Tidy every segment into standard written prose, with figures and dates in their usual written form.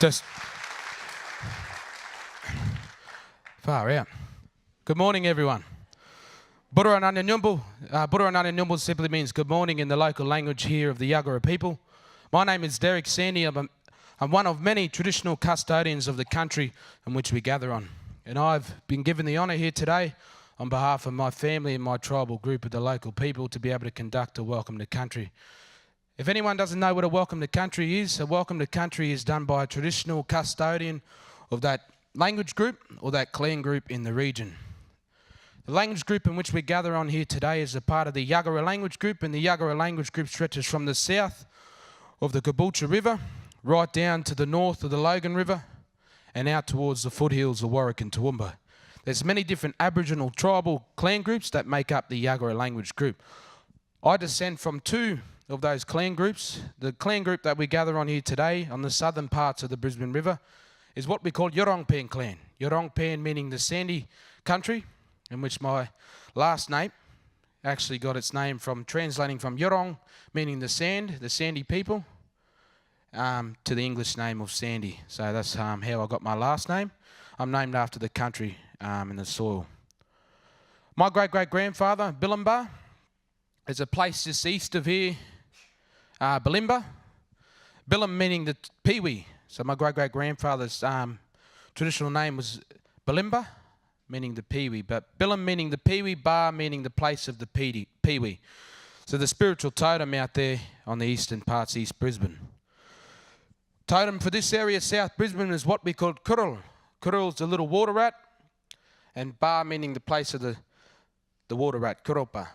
Just far out. Good morning, everyone. Burra simply means good morning in the local language here of the Yuggera people. My name is Derek Sandy. I'm one of many traditional custodians of the country in which we gather on. And I've been given the honour here today on behalf of my family and my tribal group of the local people to be able to conduct a welcome to country. If anyone doesn't know what a welcome to country is, a welcome to country is done by a traditional custodian of that language group or that clan group in the region. The language group in which we gather on here today is a part of the Yuggera language group, and the Yuggera language group stretches from the south of the Caboolture River right down to the north of the Logan River and out towards the foothills of Warwick and Toowoomba. There's many different Aboriginal tribal clan groups that make up the Yuggera language group. I descend from two of those clan groups. The clan group that we gather on here today on the southern parts of the Brisbane River is what we call Yurongpan clan. Yurongpan meaning the sandy country, in which my last name actually got its name from translating from Yurong, meaning the sandy people, to the English name of Sandy. So that's how I got my last name. I'm named after the country and the soil. My great-great-grandfather, Billimba, is a place just east of here, Balimba. Billim meaning the peewee. So my great-great-grandfather's traditional name was Balimba, meaning the peewee. But Billim meaning the peewee, Bar meaning the place of the peewee. So the spiritual totem out there on the eastern parts, East Brisbane. Totem for this area, South Brisbane, is what we call Kurul. Kurul's the little water rat, and Bar meaning the place of the water rat, Kuropa.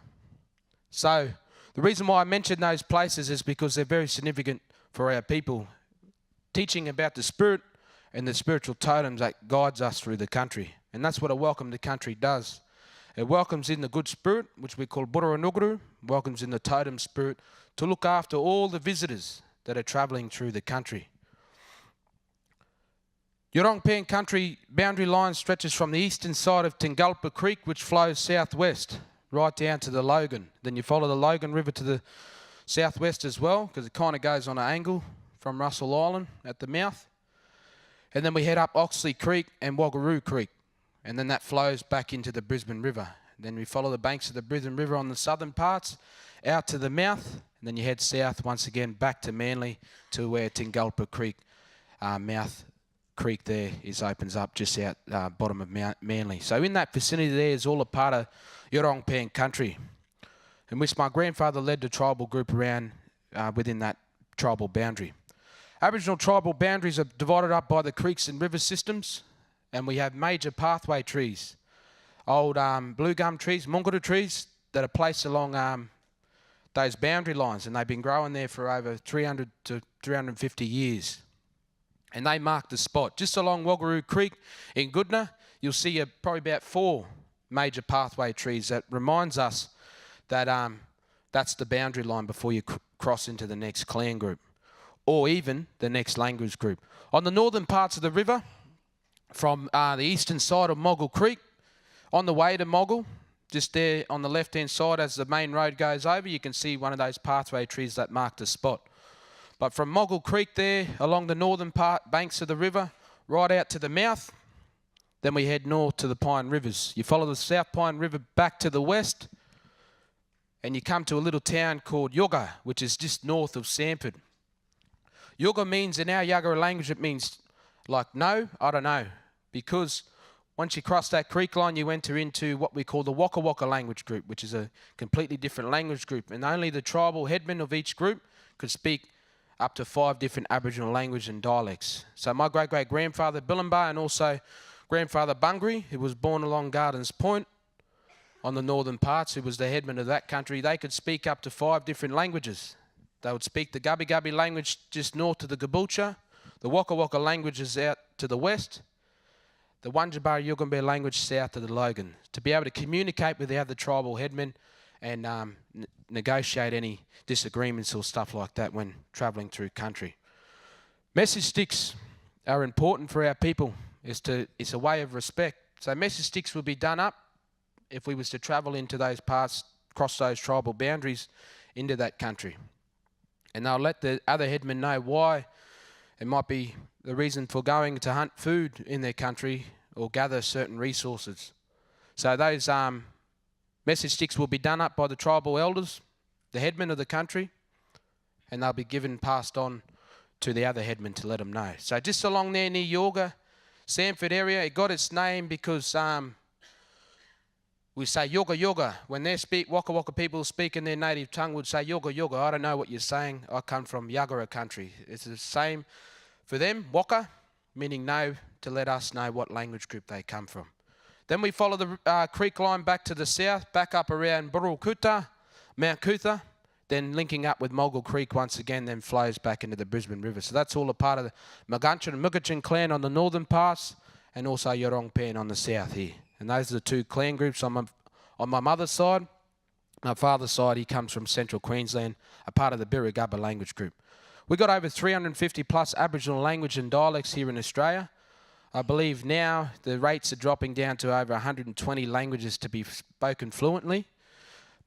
So The reason why I mention those places is because they're very significant for our people, teaching about the spirit and the spiritual totems that guides us through the country. And that's what a welcome to country does. It welcomes in the good spirit, which we call Buranuguru, welcomes in the totem spirit to look after all the visitors that are travelling through the country. Yurongpan country boundary line stretches from the eastern side of Tingalpa Creek, which flows southwest right down to the Logan. Then you follow the Logan River to the southwest as well, because it kind of goes on an angle from Russell Island at the mouth. And then we head up Oxley Creek and Waggaroo Creek, and then that flows back into the Brisbane River. Then we follow the banks of the Brisbane River on the southern parts out to the mouth, and then you head south once again back to Manly to where Tingalpa Creek mouth creek there opens up just out bottom of Manly. So in that vicinity there is all a part of Yurongpan country, in which my grandfather led the tribal group around within that tribal boundary. Aboriginal tribal boundaries are divided up by the creeks and river systems, and we have major pathway trees, old blue gum trees, munguru trees that are placed along those boundary lines, and they've been growing there for over 300 to 350 years. And they mark the spot. Just along Waggaroo Creek in Goodna, you'll see probably about 4 major pathway trees that reminds us that that's the boundary line before you cross into the next clan group, or even the next language group. On the northern parts of the river, from the eastern side of Moggle Creek, on the way to Moggle, just there on the left-hand side as the main road goes over, you can see one of those pathway trees that mark the spot. But from Moggle Creek there, along the northern banks of the river, right out to the mouth, then we head north to the Pine Rivers. You follow the South Pine River back to the west, and you come to a little town called Yoga, which is just north of Sanford. Yoga means, in our Yagara language, it means like no, I don't know. Because once you cross that creek line, you enter into what we call the Waka Waka language group, which is a completely different language group. And only the tribal headman of each group could speak up to 5 different Aboriginal languages and dialects. So my great-great-grandfather Billimba and also grandfather Bungary, who was born along Gardens Point on the northern parts, who was the headman of that country, they could speak up to 5 different languages. They would speak the Gubbi Gubbi language just north to the Caboolture, the Waka Waka languages out to the west, the Wunjabara Yugambeh language south to the Logan, to be able to communicate with the other tribal headmen and negotiate any disagreements or stuff like that when travelling through country. Message sticks are important for our people. It's a way of respect. So message sticks will be done up if we was to travel into those parts, cross those tribal boundaries into that country. And they'll let the other headmen know why it might be the reason for going to hunt food in their country or gather certain resources. So those message sticks will be done up by the tribal elders, the headmen of the country, and they'll be passed on to the other headmen to let them know. So just along there near Yorga, Sanford area, it got its name because we say yoga yoga. When they speak, Waka Waka people speak in their native tongue would say yoga yoga. I don't know what you're saying. I come from Yagara country. It's the same for them, Waka, meaning no, to let us know what language group they come from. Then we follow the creek line back to the south, back up around Burulkuta, Mount Cootha, then linking up with Moggle Creek once again, then flows back into the Brisbane River. So that's all a part of the Magunchin and Mugachin clan on the northern parts, and also Yurongpan on the south here. And those are the 2 clan groups on my mother's side. My father's side, he comes from central Queensland, a part of the Birragubba language group. We've got over 350 plus Aboriginal language and dialects here in Australia. I believe now the rates are dropping down to over 120 languages to be spoken fluently,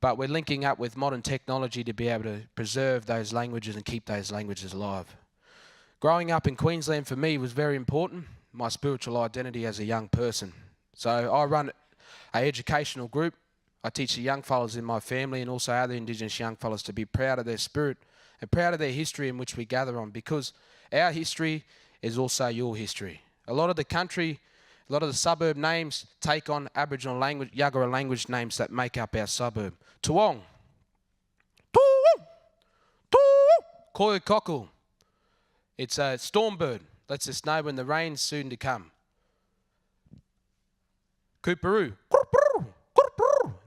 but we're linking up with modern technology to be able to preserve those languages and keep those languages alive. Growing up in Queensland for me was very important, my spiritual identity as a young person. So I run an educational group. I teach the young fellas in my family and also other Indigenous young fellas to be proud of their spirit and proud of their history in which we gather on, because our history is also your history. A lot of the country, a lot of the suburb names take on Aboriginal language, Yagara language names that make up our suburb. Tuong, Koi Cockle. It's a storm bird. Lets us know when the rain's soon to come. Kooparoo,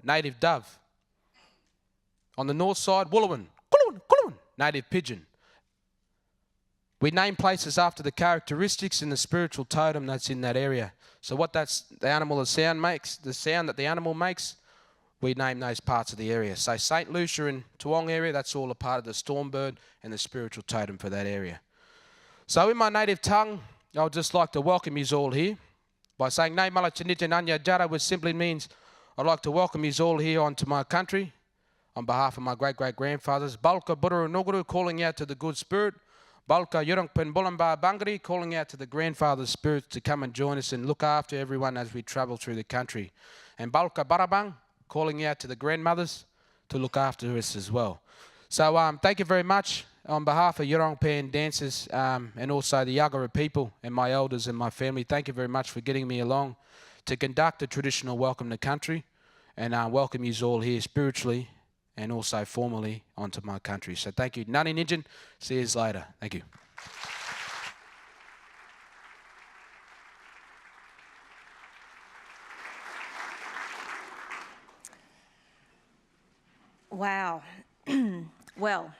native dove. On the north side, Wooloowin, Wooloowin, Wooloowin, native pidgin. We name places after the characteristics and the spiritual totem that's in that area. So what that's the animal, the sound that the animal makes, we name those parts of the area. So St. Lucia and Toowong area, that's all a part of the storm bird and the spiritual totem for that area. So in my native tongue, I would just like to welcome you all here by saying Nei Malachinita Anya Jara, which simply means I'd like to welcome you all here onto my country on behalf of my great-great-grandfathers. Balka Buduru Nuguru, calling out to the good spirit. Balka Yurungpen Bulamba Bangari, calling out to the grandfather's spirits to come and join us and look after everyone as we travel through the country. And Balka Barabang, calling out to the grandmothers to look after us as well. So thank you very much on behalf of Yurungpen dancers and also the Yagara people and my elders and my family. Thank you very much for getting me along to conduct a traditional welcome to country and welcome you all here spiritually and also formally onto my country. So thank you. Nani Ninjin, see you later. Thank you. Wow. Well,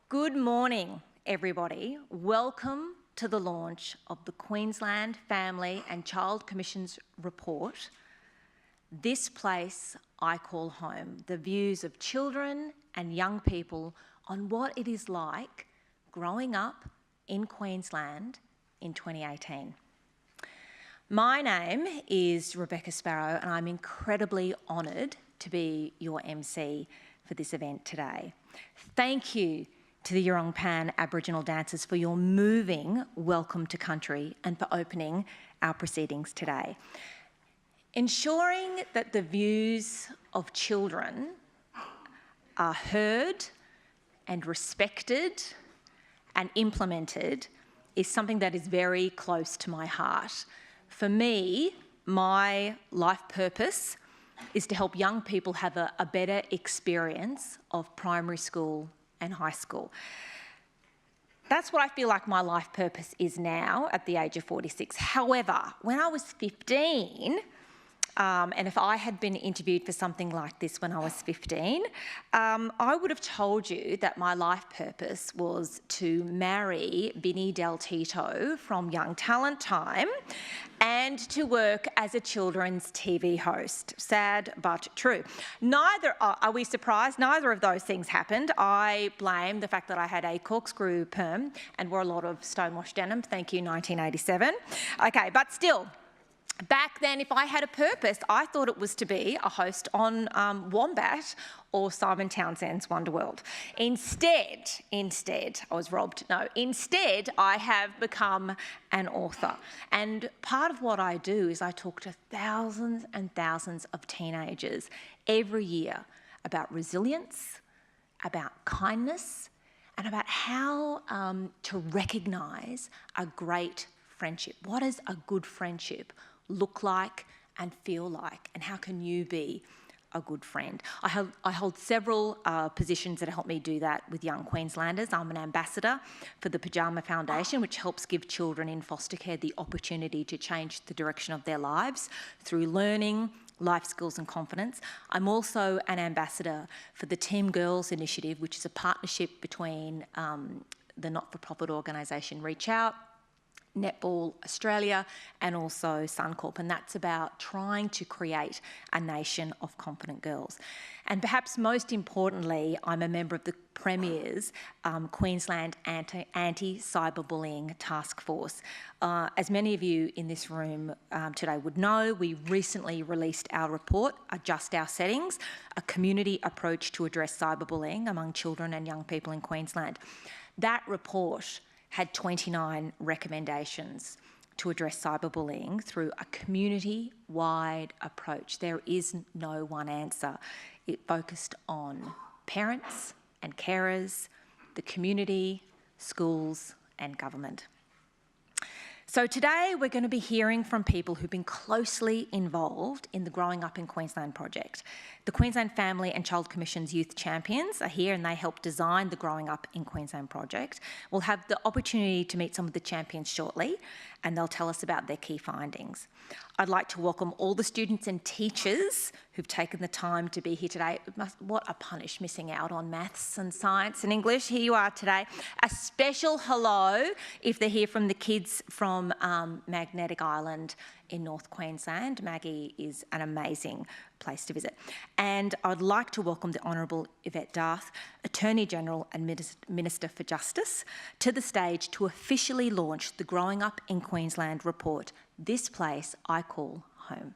good morning, everybody. Welcome to the launch of the Queensland Family and Child Commission's report, This Place I Call Home, the views of children and young people on what it is like growing up in Queensland in 2018. My name is Rebecca Sparrow and I'm incredibly honoured to be your MC for this event today. Thank you to the Yurungpan Aboriginal dancers for your moving welcome to country and for opening our proceedings today. Ensuring that the views of children are heard and respected and implemented is something that is very close to my heart. For me, my life purpose is to help young people have a better experience of primary school and high school. That's what I feel like my life purpose is now at the age of 46. However, when I was 15, and if I had been interviewed for something like this when I was 15, I would have told you that my life purpose was to marry Vinnie Del Tito from Young Talent Time and to work as a children's TV host. Sad but true. Neither, are we surprised? Neither of those things happened. I blame the fact that I had a corkscrew perm and wore a lot of stonewashed denim. Thank you, 1987. Okay, but still, back then, if I had a purpose, I thought it was to be a host on Wombat or Simon Townsend's Wonderworld. Instead, I was robbed. No, instead, I have become an author. And part of what I do is I talk to thousands and thousands of teenagers every year about resilience, about kindness, and about how to recognise a great friendship. What does a good friendship look like and feel like, and how can you be a good friend? I hold several positions that help me do that with young Queenslanders. I'm an ambassador for the Pyjama Foundation, which helps give children in foster care the opportunity to change the direction of their lives through learning, life skills and confidence. I'm also an ambassador for the Team Girls Initiative, which is a partnership between the not-for-profit organisation Reach Out, Netball Australia and also Suncorp, and that's about trying to create a nation of confident girls. And perhaps most importantly, I'm a member of the Premier's Queensland Anti-Cyberbullying Task Force. As many of you in this room today would know, we recently released our report, Adjust Our Settings, a community approach to address cyberbullying among children and young people in Queensland. That report had 29 recommendations to address cyberbullying through a community-wide approach. There is no one answer. It focused on parents and carers, the community, schools and government. So today we're going to be hearing from people who've been closely involved in the Growing Up in Queensland project. The Queensland Family and Child Commission's Youth Champions are here and they help design the Growing Up in Queensland project. We'll have the opportunity to meet some of the champions shortly and they'll tell us about their key findings. I'd like to welcome all the students and teachers who've taken the time to be here today. What a punish missing out on maths and science and English. Here you are today. A special hello if they're here from the kids from Magnetic Island in North Queensland. Maggie is an amazing place to visit. And I'd like to welcome the Honourable Yvette Darth, Attorney General and Minister for Justice, to the stage to officially launch the Growing Up in Queensland report, This Place I Call Home.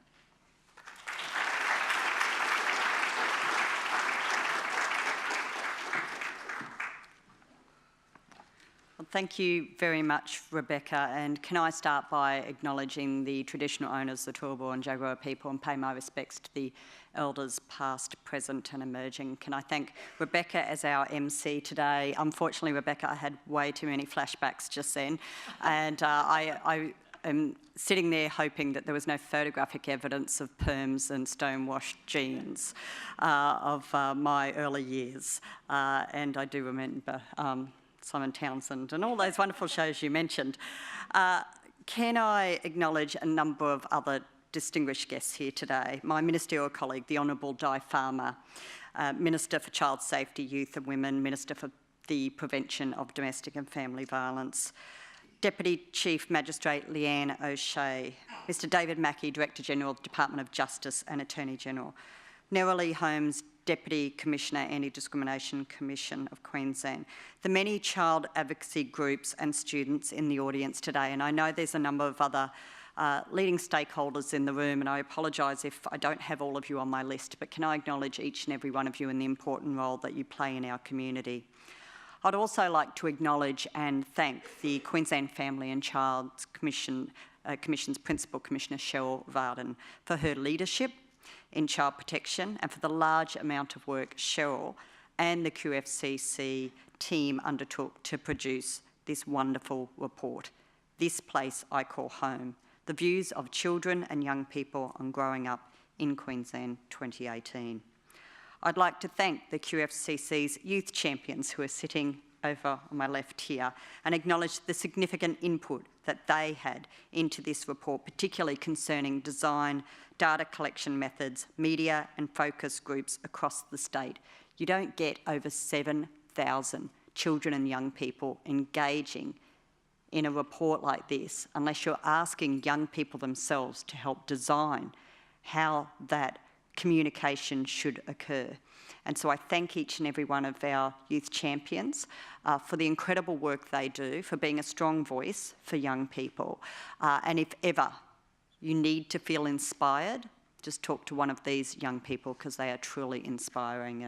Well, thank you very much, Rebecca. And can I start by acknowledging the traditional owners, the Turrbal and Jagera people, and pay my respects to the elders past, present and emerging. Can I thank Rebecca as our MC today? Unfortunately, Rebecca, I had way too many flashbacks just then. And I am sitting there hoping that there was no photographic evidence of perms and stonewashed jeans of my early years. And I do remember Simon Townsend and all those wonderful shows you mentioned. Can I acknowledge a number of other distinguished guests here today? My ministerial colleague, the Honourable Di Farmer, Minister for Child Safety, Youth and Women, Minister for the Prevention of Domestic and Family Violence, Deputy Chief Magistrate Leanne O'Shea, Mr David Mackey, Director General of the Department of Justice and Attorney General, Nerily Holmes, Deputy Commissioner, Anti-Discrimination Commission of Queensland, the many child advocacy groups and students in the audience today, and I know there's a number of other leading stakeholders in the room, and I apologise if I don't have all of you on my list, but can I acknowledge each and every one of you in the important role that you play in our community. I'd also like to acknowledge and thank the Queensland Family and Child Commission's Principal Commissioner, Cheryl Varden, for her leadership in child protection and for the large amount of work Cheryl and the QFCC team undertook to produce this wonderful report, This Place I Call Home, the views of children and young people on growing up in Queensland 2018. I'd like to thank the QFCC's youth champions who are sitting over on my left here and acknowledge the significant input that they had into this report, particularly concerning design, data collection methods, media and focus groups across the state. You don't get over 7,000 children and young people engaging in a report like this unless you're asking young people themselves to help design how that communication should occur. And so I thank each and every one of our youth champions for the incredible work they do, for being a strong voice for young people. And if ever you need to feel inspired, just talk to one of these young people because they are truly inspiring.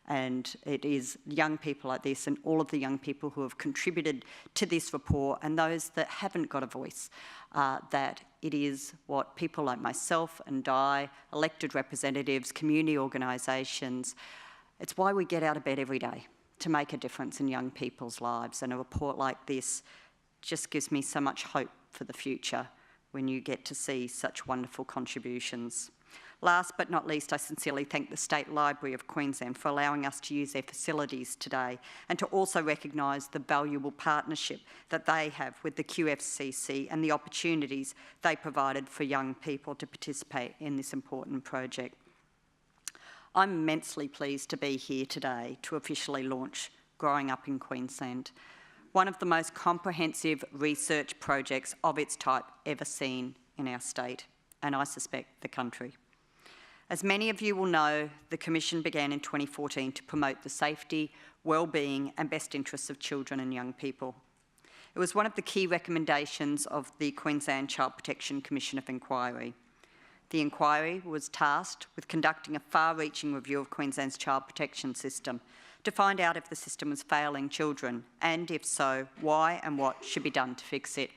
And it is young people like this and all of the young people who have contributed to this report and those that haven't got a voice, that it is what people like myself and Di, elected representatives, community organisations, it's why we get out of bed every day, to make a difference in young people's lives. And a report like this just gives me so much hope for the future when you get to see such wonderful contributions. Last but not least, I sincerely thank the State Library of Queensland for allowing us to use their facilities today and to also recognise the valuable partnership that they have with the QFCC and the opportunities they provided for young people to participate in this important project. I'm immensely pleased to be here today to officially launch Growing Up in Queensland, one of the most comprehensive research projects of its type ever seen in our state, and I suspect the country. As many of you will know, the Commission began in 2014 to promote the safety, well-being and best interests of children and young people. It was one of the key recommendations of the Queensland Child Protection Commission of Inquiry. The inquiry was tasked with conducting a far-reaching review of Queensland's child protection system to find out if the system was failing children and, if so, why and what should be done to fix it.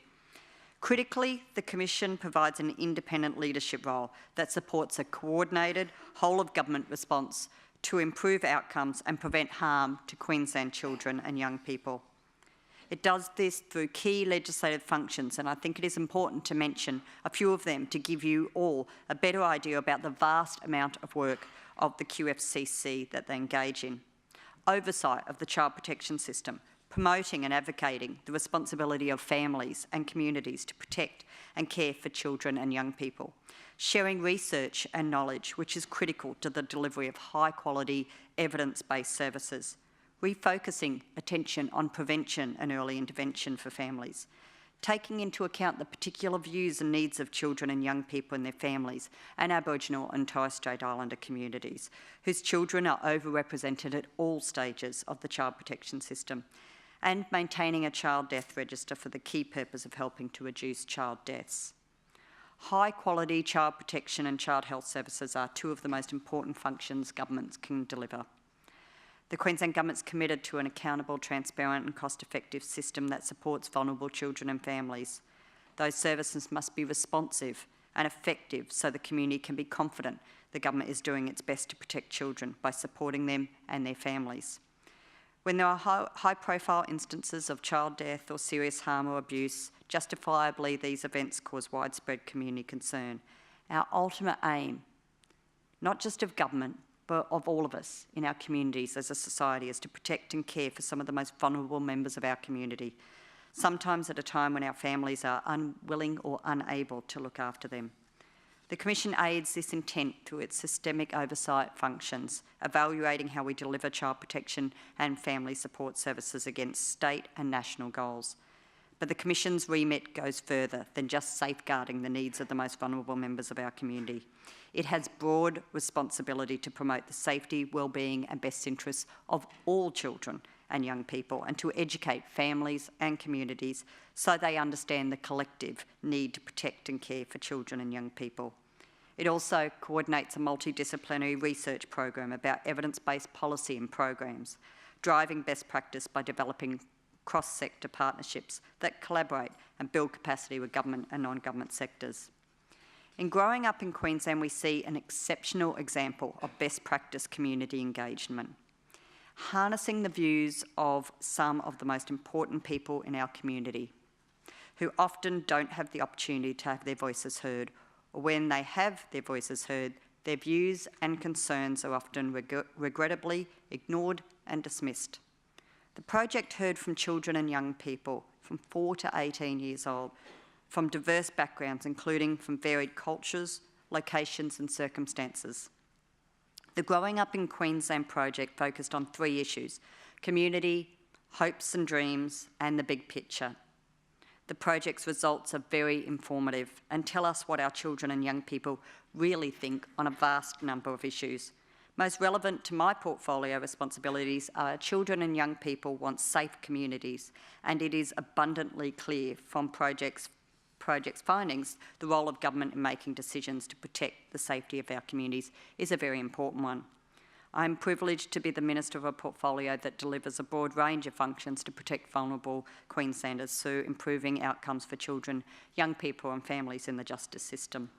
Critically, the Commission provides an independent leadership role that supports a coordinated, whole-of-government response to improve outcomes and prevent harm to Queensland children and young people. It does this through key legislative functions, and I think it is important to mention a few of them to give you all a better idea about the vast amount of work of the QFCC that they engage in. Oversight of the child protection system, promoting and advocating the responsibility of families and communities to protect and care for children and young people. Sharing research and knowledge, which is critical to the delivery of high-quality, evidence-based services. Refocusing attention on prevention and early intervention for families. Taking into account the particular views and needs of children and young people and their families and Aboriginal and Torres Strait Islander communities, whose children are overrepresented at all stages of the child protection system. And maintaining a child death register for the key purpose of helping to reduce child deaths. High-quality child protection and child health services are two of the most important functions governments can deliver. The Queensland Government's committed to an accountable, transparent and cost-effective system that supports vulnerable children and families. Those services must be responsive and effective so the community can be confident the government is doing its best to protect children by supporting them and their families. When there are high-profile instances of child death or serious harm or abuse, justifiably these events cause widespread community concern. Our ultimate aim, not just of government, but of all of us in our communities as a society, is to protect and care for some of the most vulnerable members of our community, sometimes at a time when our families are unwilling or unable to look after them. The Commission aids this intent through its systemic oversight functions, evaluating how we deliver child protection and family support services against state and national goals. But the Commission's remit goes further than just safeguarding the needs of the most vulnerable members of our community. It has broad responsibility to promote the safety, well-being and best interests of all children and young people, and to educate families and communities so they understand the collective need to protect and care for children and young people. It also coordinates a multidisciplinary research program about evidence-based policy and programs, driving best practice by developing cross-sector partnerships that collaborate and build capacity with government and non-government sectors. In growing up in Queensland, we see an exceptional example of best practice community engagement, harnessing the views of some of the most important people in our community, who often don't have the opportunity to have their voices heard, or when they have their voices heard, their views and concerns are often regrettably ignored and dismissed. The project heard from children and young people from 4 to 18 years old, from diverse backgrounds, including from varied cultures, locations and circumstances. The Growing Up in Queensland project focused on 3 issues: community, hopes and dreams, and the big picture. The project's results are very informative and tell us what our children and young people really think on a vast number of issues. Most relevant to my portfolio responsibilities are children and young people want safe communities, and it is abundantly clear from project's findings the role of government in making decisions to protect the safety of our communities is a very important one. I'm privileged to be the Minister of a portfolio that delivers a broad range of functions to protect vulnerable Queenslanders through improving outcomes for children, young people and families in the justice system.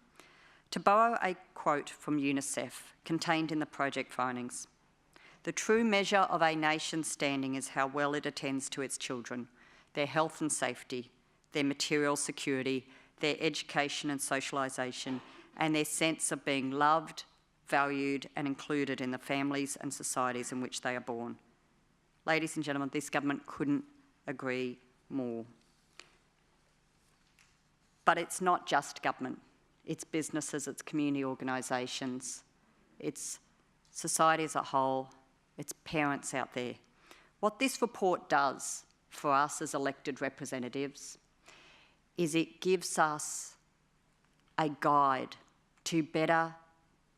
To borrow a quote from UNICEF contained in the project findings, "The true measure of a nation's standing is how well it attends to its children, their health and safety, their material security, their education and socialisation, and their sense of being loved, valued and included in the families and societies in which they are born." Ladies and gentlemen, this government couldn't agree more. But it's not just government. It's businesses, it's community organisations, it's society as a whole, it's parents out there. What this report does for us as elected representatives is it gives us a guide to better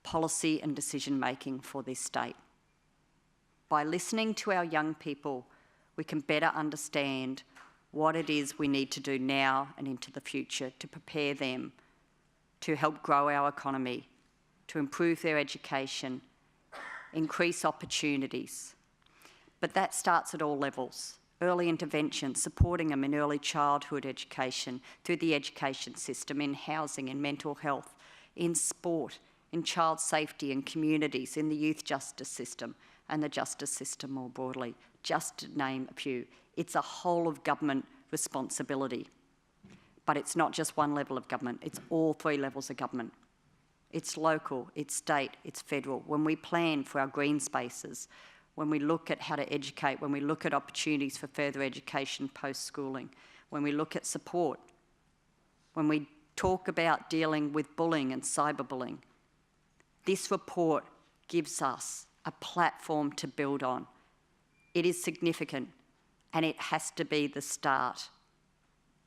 policy and decision making for this state. By listening to our young people, we can better understand what it is we need to do now and into the future to prepare them to help grow our economy, to improve their education, increase opportunities. But that starts at all levels. Early intervention, supporting them in early childhood education, through the education system, in housing, in mental health, in sport, in child safety and communities, in the youth justice system and the justice system more broadly, just to name a few. It's a whole of government responsibility. But it's not just one level of government, it's all 3 levels of government. It's local, it's state, it's federal. When we plan for our green spaces, when we look at how to educate, when we look at opportunities for further education post-schooling, when we look at support, when we talk about dealing with bullying and cyberbullying, this report gives us a platform to build on. It is significant, and it has to be the start.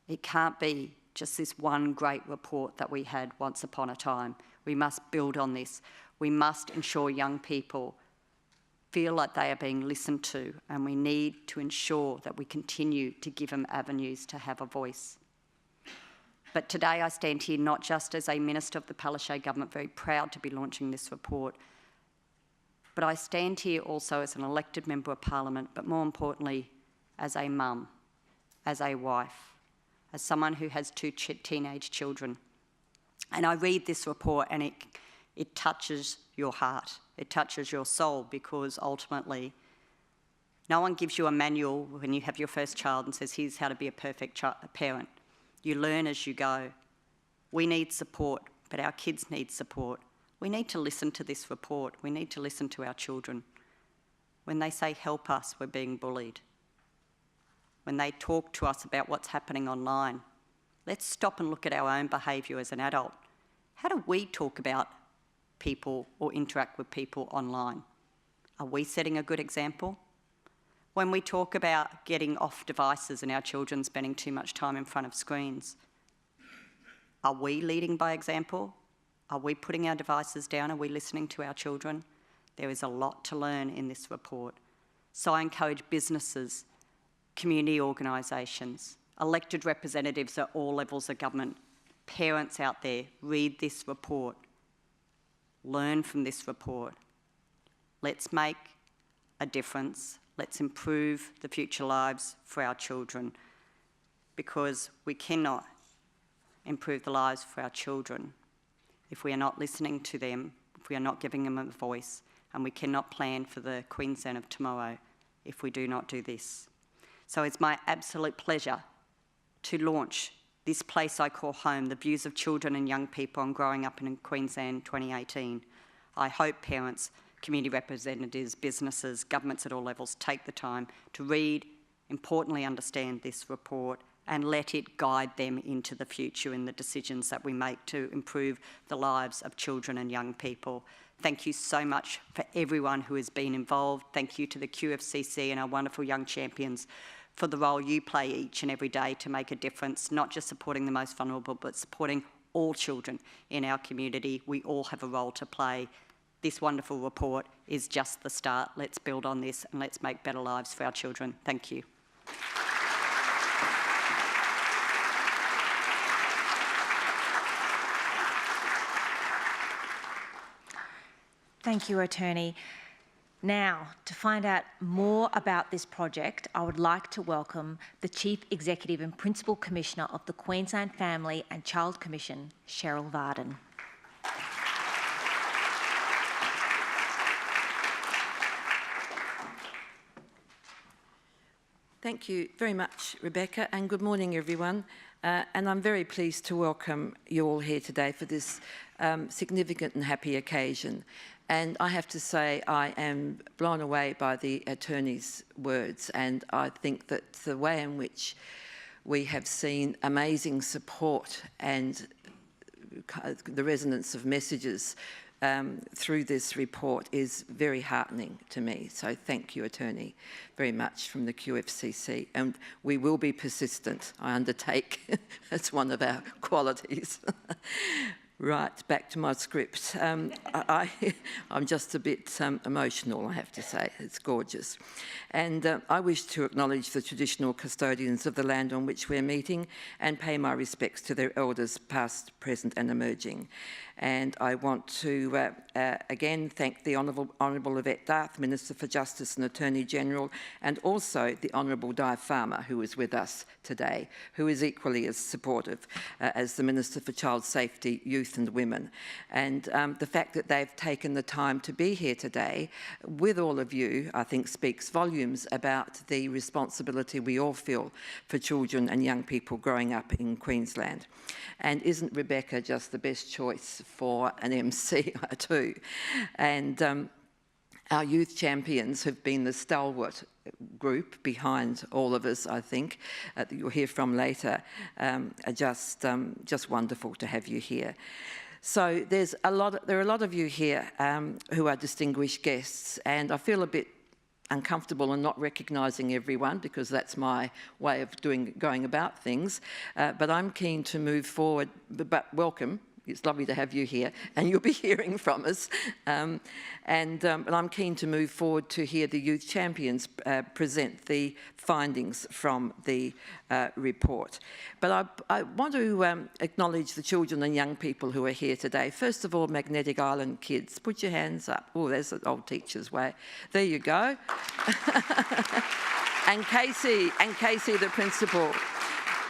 It can't be just this one great report that we had once upon a time. We must build on this. We must ensure young people feel like they are being listened to, and we need to ensure that we continue to give them avenues to have a voice. But today I stand here not just as a Minister of the Palaszczuk Government, very proud to be launching this report, but I stand here also as an elected Member of Parliament, but more importantly, as a mum, as a wife, as someone who has 2 teenage children. And I read this report and it touches your heart, it touches your soul, because ultimately no one gives you a manual when you have your first child and says, here's how to be a perfect parent. You learn as you go. We need support, but our kids need support. We need to listen to this report. We need to listen to our children. When they say, help us, we're being bullied. When they talk to us about what's happening online, let's stop and look at our own behaviour as an adult. How do we talk about people or interact with people online? Are we setting a good example? When we talk about getting off devices and our children spending too much time in front of screens, are we leading by example? Are we putting our devices down? Are we listening to our children? There is a lot to learn in this report. So I encourage businesses, community organisations, elected representatives at all levels of government, parents out there, read this report, learn from this report. Let's make a difference. Let's improve the future lives for our children, because we cannot improve the lives for our children if we are not listening to them, if we are not giving them a voice, and we cannot plan for the Queensland of tomorrow if we do not do this. So it's my absolute pleasure to launch this place I call home, the views of children and young people on growing up in Queensland 2018. I hope parents, community representatives, businesses, governments at all levels take the time to read, importantly understand this report, and let it guide them into the future in the decisions that we make to improve the lives of children and young people. Thank you so much for everyone who has been involved. Thank you to the QFCC and our wonderful young champions for the role you play each and every day to make a difference, not just supporting the most vulnerable, but supporting all children in our community. We all have a role to play. This wonderful report is just the start. Let's build on this and let's make better lives for our children. Thank you. Thank you, Attorney. Now, to find out more about this project, I would like to welcome the Chief Executive and Principal Commissioner of the Queensland Family and Child Commission, Cheryl Varden. Thank you very much, Rebecca, and good morning, everyone. And I'm very pleased to welcome you all here today for this significant and happy occasion. And I have to say I am blown away by the Attorney's words, and I think that the way in which we have seen amazing support and the resonance of messages through this report is very heartening to me. So thank you, Attorney, very much from the QFCC. And we will be persistent, I undertake. That's one of our qualities. Right, back to my script. I'm just a bit emotional, I have to say. It's gorgeous. And I wish to acknowledge the traditional custodians of the land on which we're meeting and pay my respects to their elders, past, present and emerging. And I want to again thank the Honourable Yvette Darth, Minister for Justice and Attorney General, and also the Honourable Di Farmer, who is with us today, who is equally as supportive as the Minister for Child Safety, Youth and Women. And the fact that they've taken the time to be here today with all of you, I think, speaks volumes about the responsibility we all feel for children and young people growing up in Queensland. And isn't Rebecca just the best choice for an MC too? And our youth champions have been the stalwart group behind all of us, I think, that you'll hear from later, are just wonderful to have you here. So there are a lot of you here who are distinguished guests, and I feel a bit uncomfortable and not recognising everyone because that's my way of going about things. But I'm keen to move forward. But welcome. It's lovely to have you here, and you'll be hearing from us. And I'm keen to move forward to hear the youth champions present the findings from the report. But I want to acknowledge the children and young people who are here today. First of all, Magnetic Island kids, put your hands up. Oh, there's the old teacher's way. There you go. and Casey, the principal.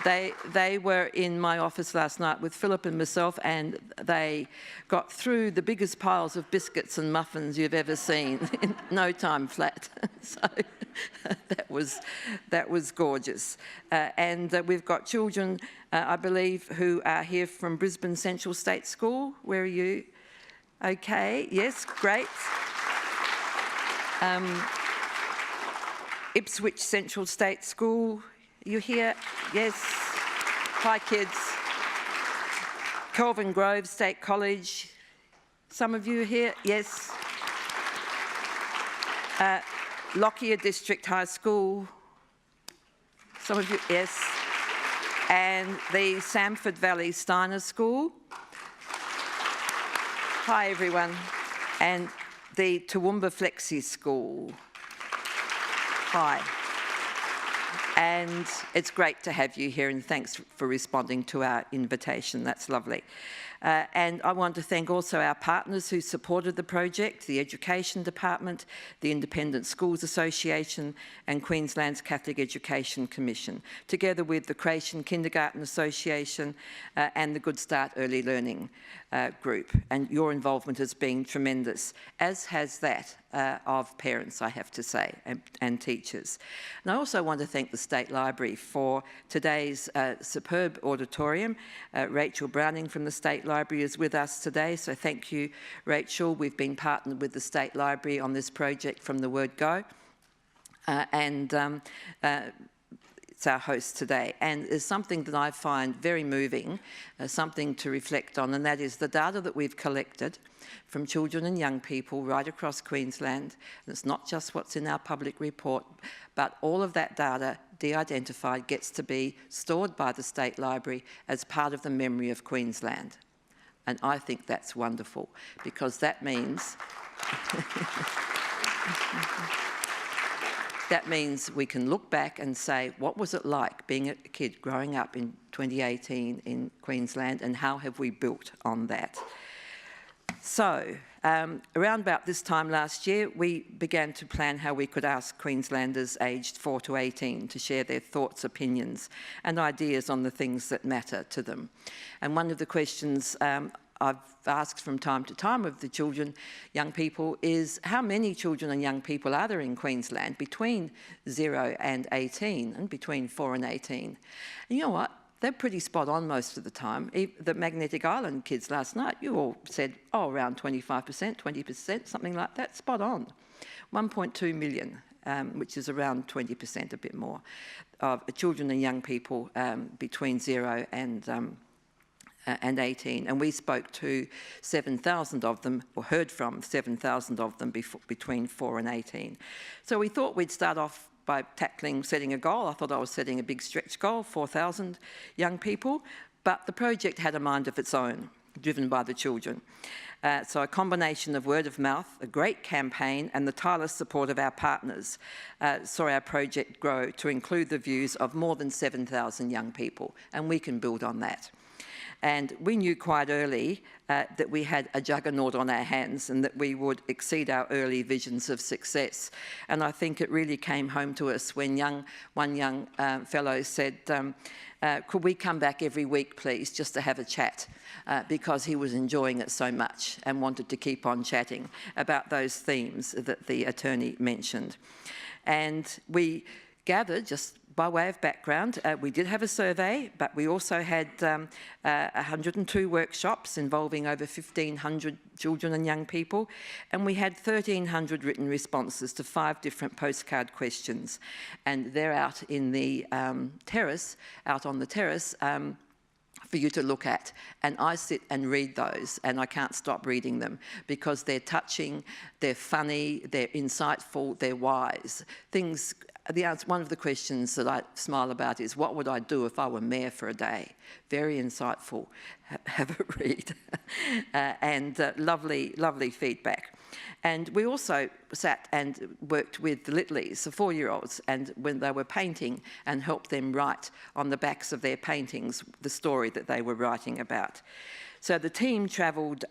They were in my office last night with Philip and myself, and they got through the biggest piles of biscuits and muffins you've ever seen in no time flat. So that was gorgeous. And we've got children, I believe, who are here from Brisbane Central State School. Where are you? Okay, yes, great. Ipswich Central State School. You here? Yes. Hi, kids. Kelvin Grove State College. Some of you are here? Yes. Lockyer District High School. Some of you? Yes. And the Samford Valley Steiner School. Hi, everyone. And the Toowoomba Flexi School. Hi. And it's great to have you here, and thanks for responding to our invitation. That's lovely. And I want to thank also our partners who supported the project, the Education Department, the Independent Schools Association and Queensland's Catholic Education Commission, together with the Croatian Kindergarten Association and the Good Start Early Learning group. And your involvement has been tremendous, as has that of parents, I have to say, and teachers. And I also want to thank the State Library for today's superb auditorium. Rachel Browning from the State Library is with us today, so thank you, Rachel. We've been partnered with the State Library on this project from the word go. It's our host today, and there's something that I find very moving, something to reflect on, and that is the data that we've collected from children and young people right across Queensland. And it's not just what's in our public report, but all of that data, de-identified, gets to be stored by the State Library as part of the memory of Queensland. And I think that's wonderful, because that means that means we can look back and say, what was it like being a kid growing up in 2018 in Queensland, and how have we built on that? So, around about this time last year, we began to plan how we could ask Queenslanders aged 4 to 18 to share their thoughts, opinions and ideas on the things that matter to them. And one of the questions I've asked from time to time of the children, young people, is how many children and young people are there in Queensland between 0 and 18 and between 4 and 18? And you know what? They're pretty spot on most of the time. The Magnetic Island kids last night, you all said, oh, around 25%, 20%, something like that, spot on. 1.2 million, which is around 20%, a bit more, of children and young people between 0 and 18, and we spoke to 7,000 of them, or heard from 7,000 of them between 4 and 18. So we thought we'd start off by setting a goal. I thought I was setting a big stretch goal, 4,000 young people, but the project had a mind of its own, driven by the children. So a combination of word of mouth, a great campaign, and the tireless support of our partners saw our project grow to include the views of more than 7,000 young people, and we can build on that. And we knew quite early that we had a juggernaut on our hands and that we would exceed our early visions of success. And I think it really came home to us when one young fellow said, could we come back every week, please, just to have a chat? Because he was enjoying it so much and wanted to keep on chatting about those themes that the attorney mentioned. And we gathered, just by way of background, we did have a survey, but we also had 102 workshops involving over 1,500 children and young people, and we had 1,300 written responses to 5 different postcard questions. And they're out in the terrace, out on the terrace, for you to look at. And I sit and read those, and I can't stop reading them because they're touching, they're funny, they're insightful, they're wise. One of the questions that I smile about is, what would I do if I were mayor for a day? Very insightful. Have a read. And lovely, lovely feedback. And we also sat and worked with the Littleys, the 4-year-olds, and when they were painting, and helped them write on the backs of their paintings the story that they were writing about. So the team travelled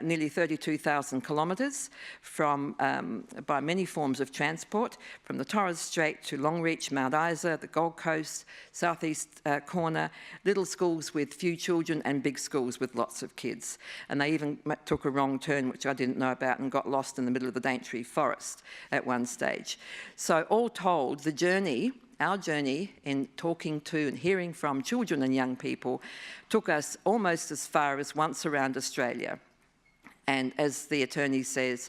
nearly 32,000 kilometres by many forms of transport, from the Torres Strait to Longreach, Mount Isa, the Gold Coast, southeast corner, little schools with few children and big schools with lots of kids. And they even took a wrong turn, which I didn't know about, and got lost in the middle of the Daintree forest at one stage. So all told, the journey, our journey in talking to and hearing from children and young people took us almost as far as once around Australia. And as the attorney said,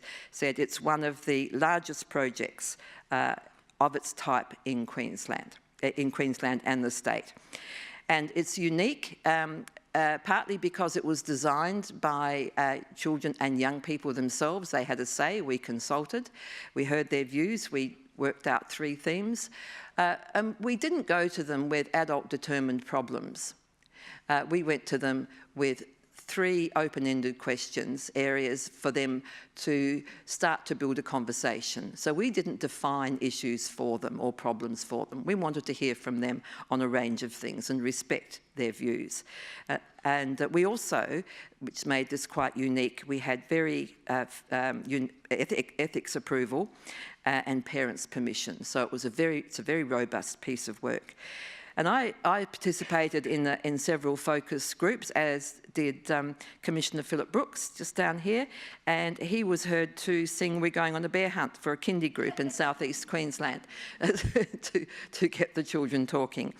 it's one of the largest projects of its type in Queensland and the state. And it's unique, partly because it was designed by children and young people themselves. They had a say, we consulted, we heard their views, we worked out 3 themes. We didn't go to them with adult determined problems. We went to them with 3 open-ended questions, areas for them to start to build a conversation. So we didn't define issues for them or problems for them. We wanted to hear from them on a range of things and respect their views. And we also, which made this quite unique, we had very ethics approval and parents' permission. So it's a very robust piece of work. And I participated in several focus groups, as did Commissioner Philip Brooks, just down here, and he was heard to sing We're Going on a Bear Hunt for a kindy group in southeast Queensland to get the children talking.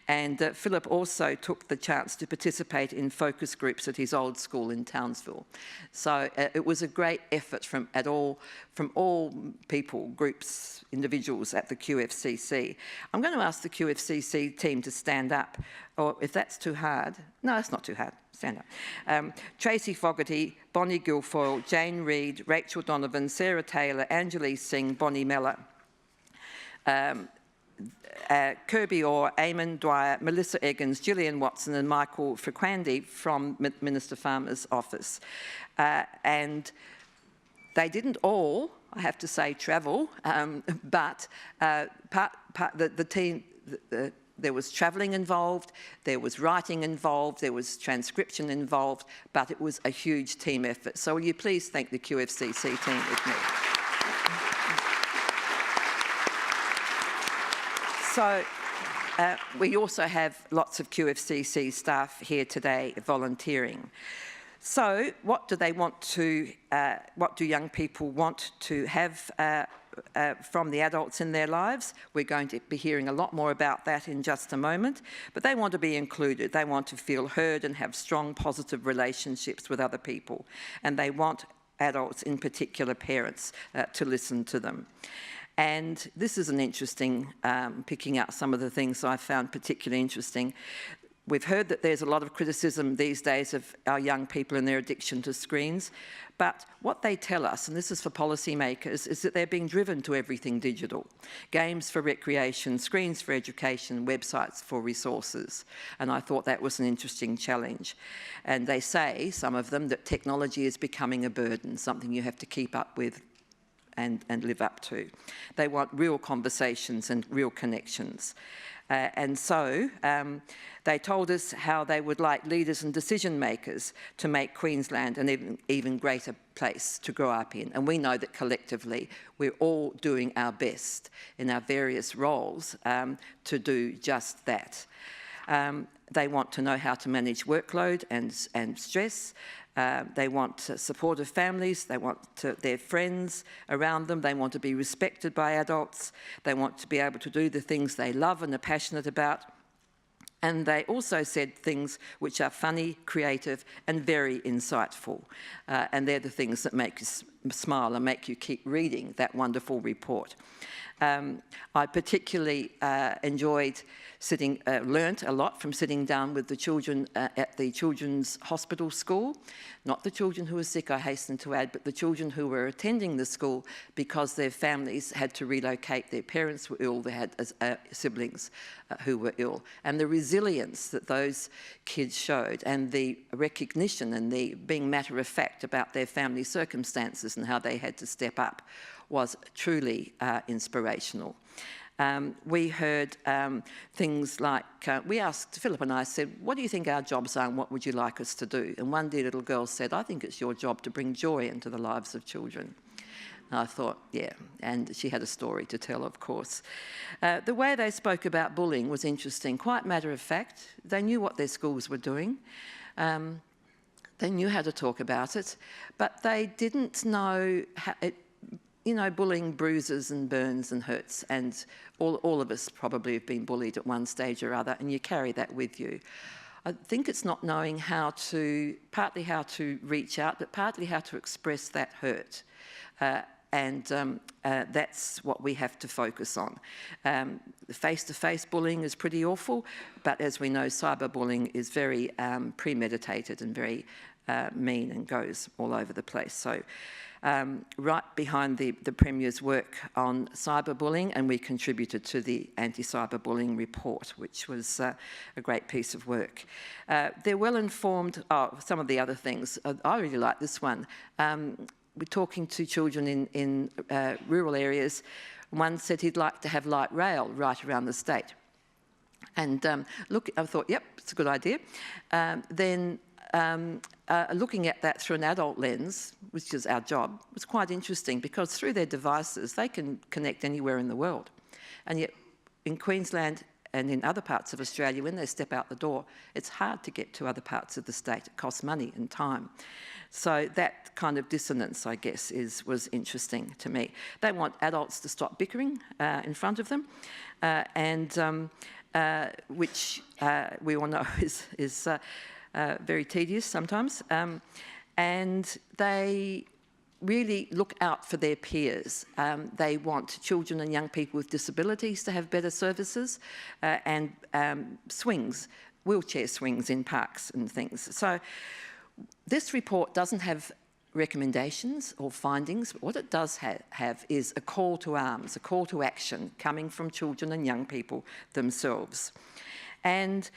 And Philip also took the chance to participate in focus groups at his old school in Townsville. So it was a great effort from all people, groups, individuals at the QFCC. I'm going to ask the QFCC team to stand up, or if that's too hard. No, it's not too hard. Stand up. Tracy Fogarty, Bonnie Guilfoyle, Jane Reid, Rachel Donovan, Sarah Taylor, Angelie Singh, Bonnie Mellor, Kirby Orr, Eamon Dwyer, Melissa Eggins, Gillian Watson and Michael Frequandi from Minister Farmer's office. And they didn't all, I have to say, travel, but the team, there was travelling involved, there was writing involved, there was transcription involved, but it was a huge team effort. So will you please thank the QFCC team with me? So we also have lots of QFCC staff here today volunteering. So what do they want to, what do young people want to have from the adults in their lives? We're going to be hearing a lot more about that in just a moment, but they want to be included. They want to feel heard and have strong, positive relationships with other people, and they want adults, in particular parents, to listen to them. And this is an interesting, picking out some of the things I found particularly interesting. We've heard that there's a lot of criticism these days of our young people and their addiction to screens, but what they tell us, and this is for policymakers, is that they're being driven to everything digital. Games for recreation, screens for education, websites for resources. And I thought that was an interesting challenge. And they say, some of them, that technology is becoming a burden, something you have to keep up with and live up to. They want real conversations and real connections. And so they told us how they would like leaders and decision makers to make Queensland an even greater place to grow up in. And we know that collectively we're all doing our best in our various roles to do just that. They want to know how to manage workload and stress. They want supportive families. They want their friends around them. They want to be respected by adults. They want to be able to do the things they love and are passionate about. And they also said things which are funny, creative, and very insightful. And they're the things that make you smile and make you keep reading that wonderful report. I particularly enjoyed learnt a lot from sitting down with the children at the Children's Hospital School. Not the children who were sick, I hasten to add, but the children who were attending the school because their families had to relocate, their parents were ill, they had siblings who were ill. And the resilience that those kids showed and the recognition and the being matter-of-fact about their family circumstances and how they had to step up was truly inspirational. We heard things like, we asked, Philip and I said, what do you think our jobs are and what would you like us to do? And one dear little girl said, I think it's your job to bring joy into the lives of children. And I thought, yeah, and she had a story to tell, of course. The way they spoke about bullying was interesting, quite matter of fact. They knew what their schools were doing. They knew how to talk about it, but they didn't know how bullying bruises and burns and hurts, and all of us probably have been bullied at one stage or other, and you carry that with you. I think it's not knowing partly how to reach out, but partly how to express that hurt. That's what we have to focus on. Face-to-face bullying is pretty awful, but as we know, cyberbullying is very premeditated and very mean and goes all over the place. So right behind the Premier's work on cyberbullying, and we contributed to the anti-cyberbullying report, which was a great piece of work. They're well informed. Some of the other things, I really like this one. We're talking to children in rural areas. One said he'd like to have light rail right around the state. And I thought, yep, it's a good idea. Looking at that through an adult lens, which is our job, was quite interesting because through their devices, they can connect anywhere in the world. And yet in Queensland and in other parts of Australia, when they step out the door, it's hard to get to other parts of the state. It costs money and time. So that kind of dissonance, I guess, was interesting to me. They want adults to stop bickering in front of them, which we all know is very tedious sometimes. And they really look out for their peers. They want children and young people with disabilities to have better services and swings, wheelchair swings in parks and things. So this report doesn't have recommendations or findings, but what it does have is a call to arms, a call to action coming from children and young people themselves. And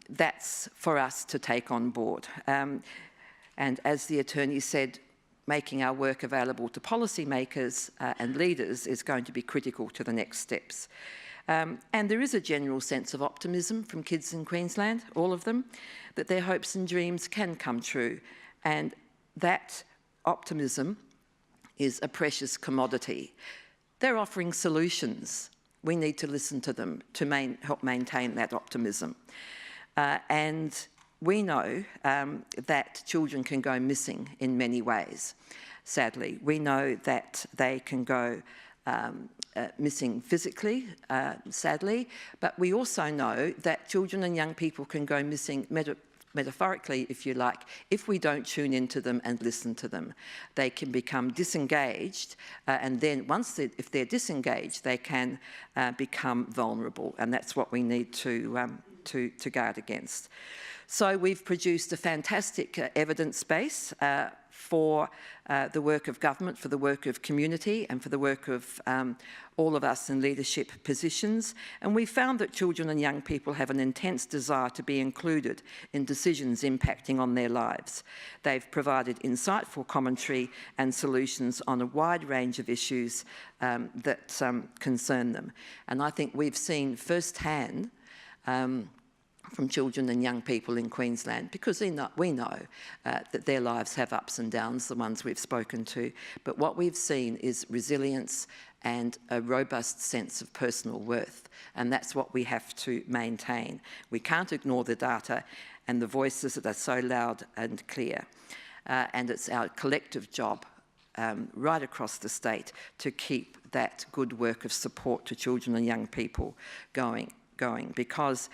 that's for us to take on board. And as the Attorney said, making our work available to policymakers and leaders is going to be critical to the next steps. And there is a general sense of optimism from kids in Queensland, all of them, that their hopes and dreams can come true. And that optimism is a precious commodity. They're offering solutions. We need to listen to them to help maintain that optimism. And we know that children can go missing in many ways, sadly. We know that they can go missing physically, sadly, but we also know that children and young people can go missing metaphorically, if you like, if we don't tune into them and listen to them. They can become disengaged, and then if they're disengaged, they can become vulnerable, and that's what we need to guard against. So we've produced a fantastic evidence base for the work of government, for the work of community and for the work of all of us in leadership positions. And we found that children and young people have an intense desire to be included in decisions impacting on their lives. They've provided insightful commentary and solutions on a wide range of issues that concern them. And I think we've seen firsthand from children and young people in Queensland, because we know that their lives have ups and downs, the ones we've spoken to, but what we've seen is resilience and a robust sense of personal worth, and that's what we have to maintain. We can't ignore the data and the voices that are so loud and clear, and it's our collective job right across the state to keep that good work of support to children and young people going, because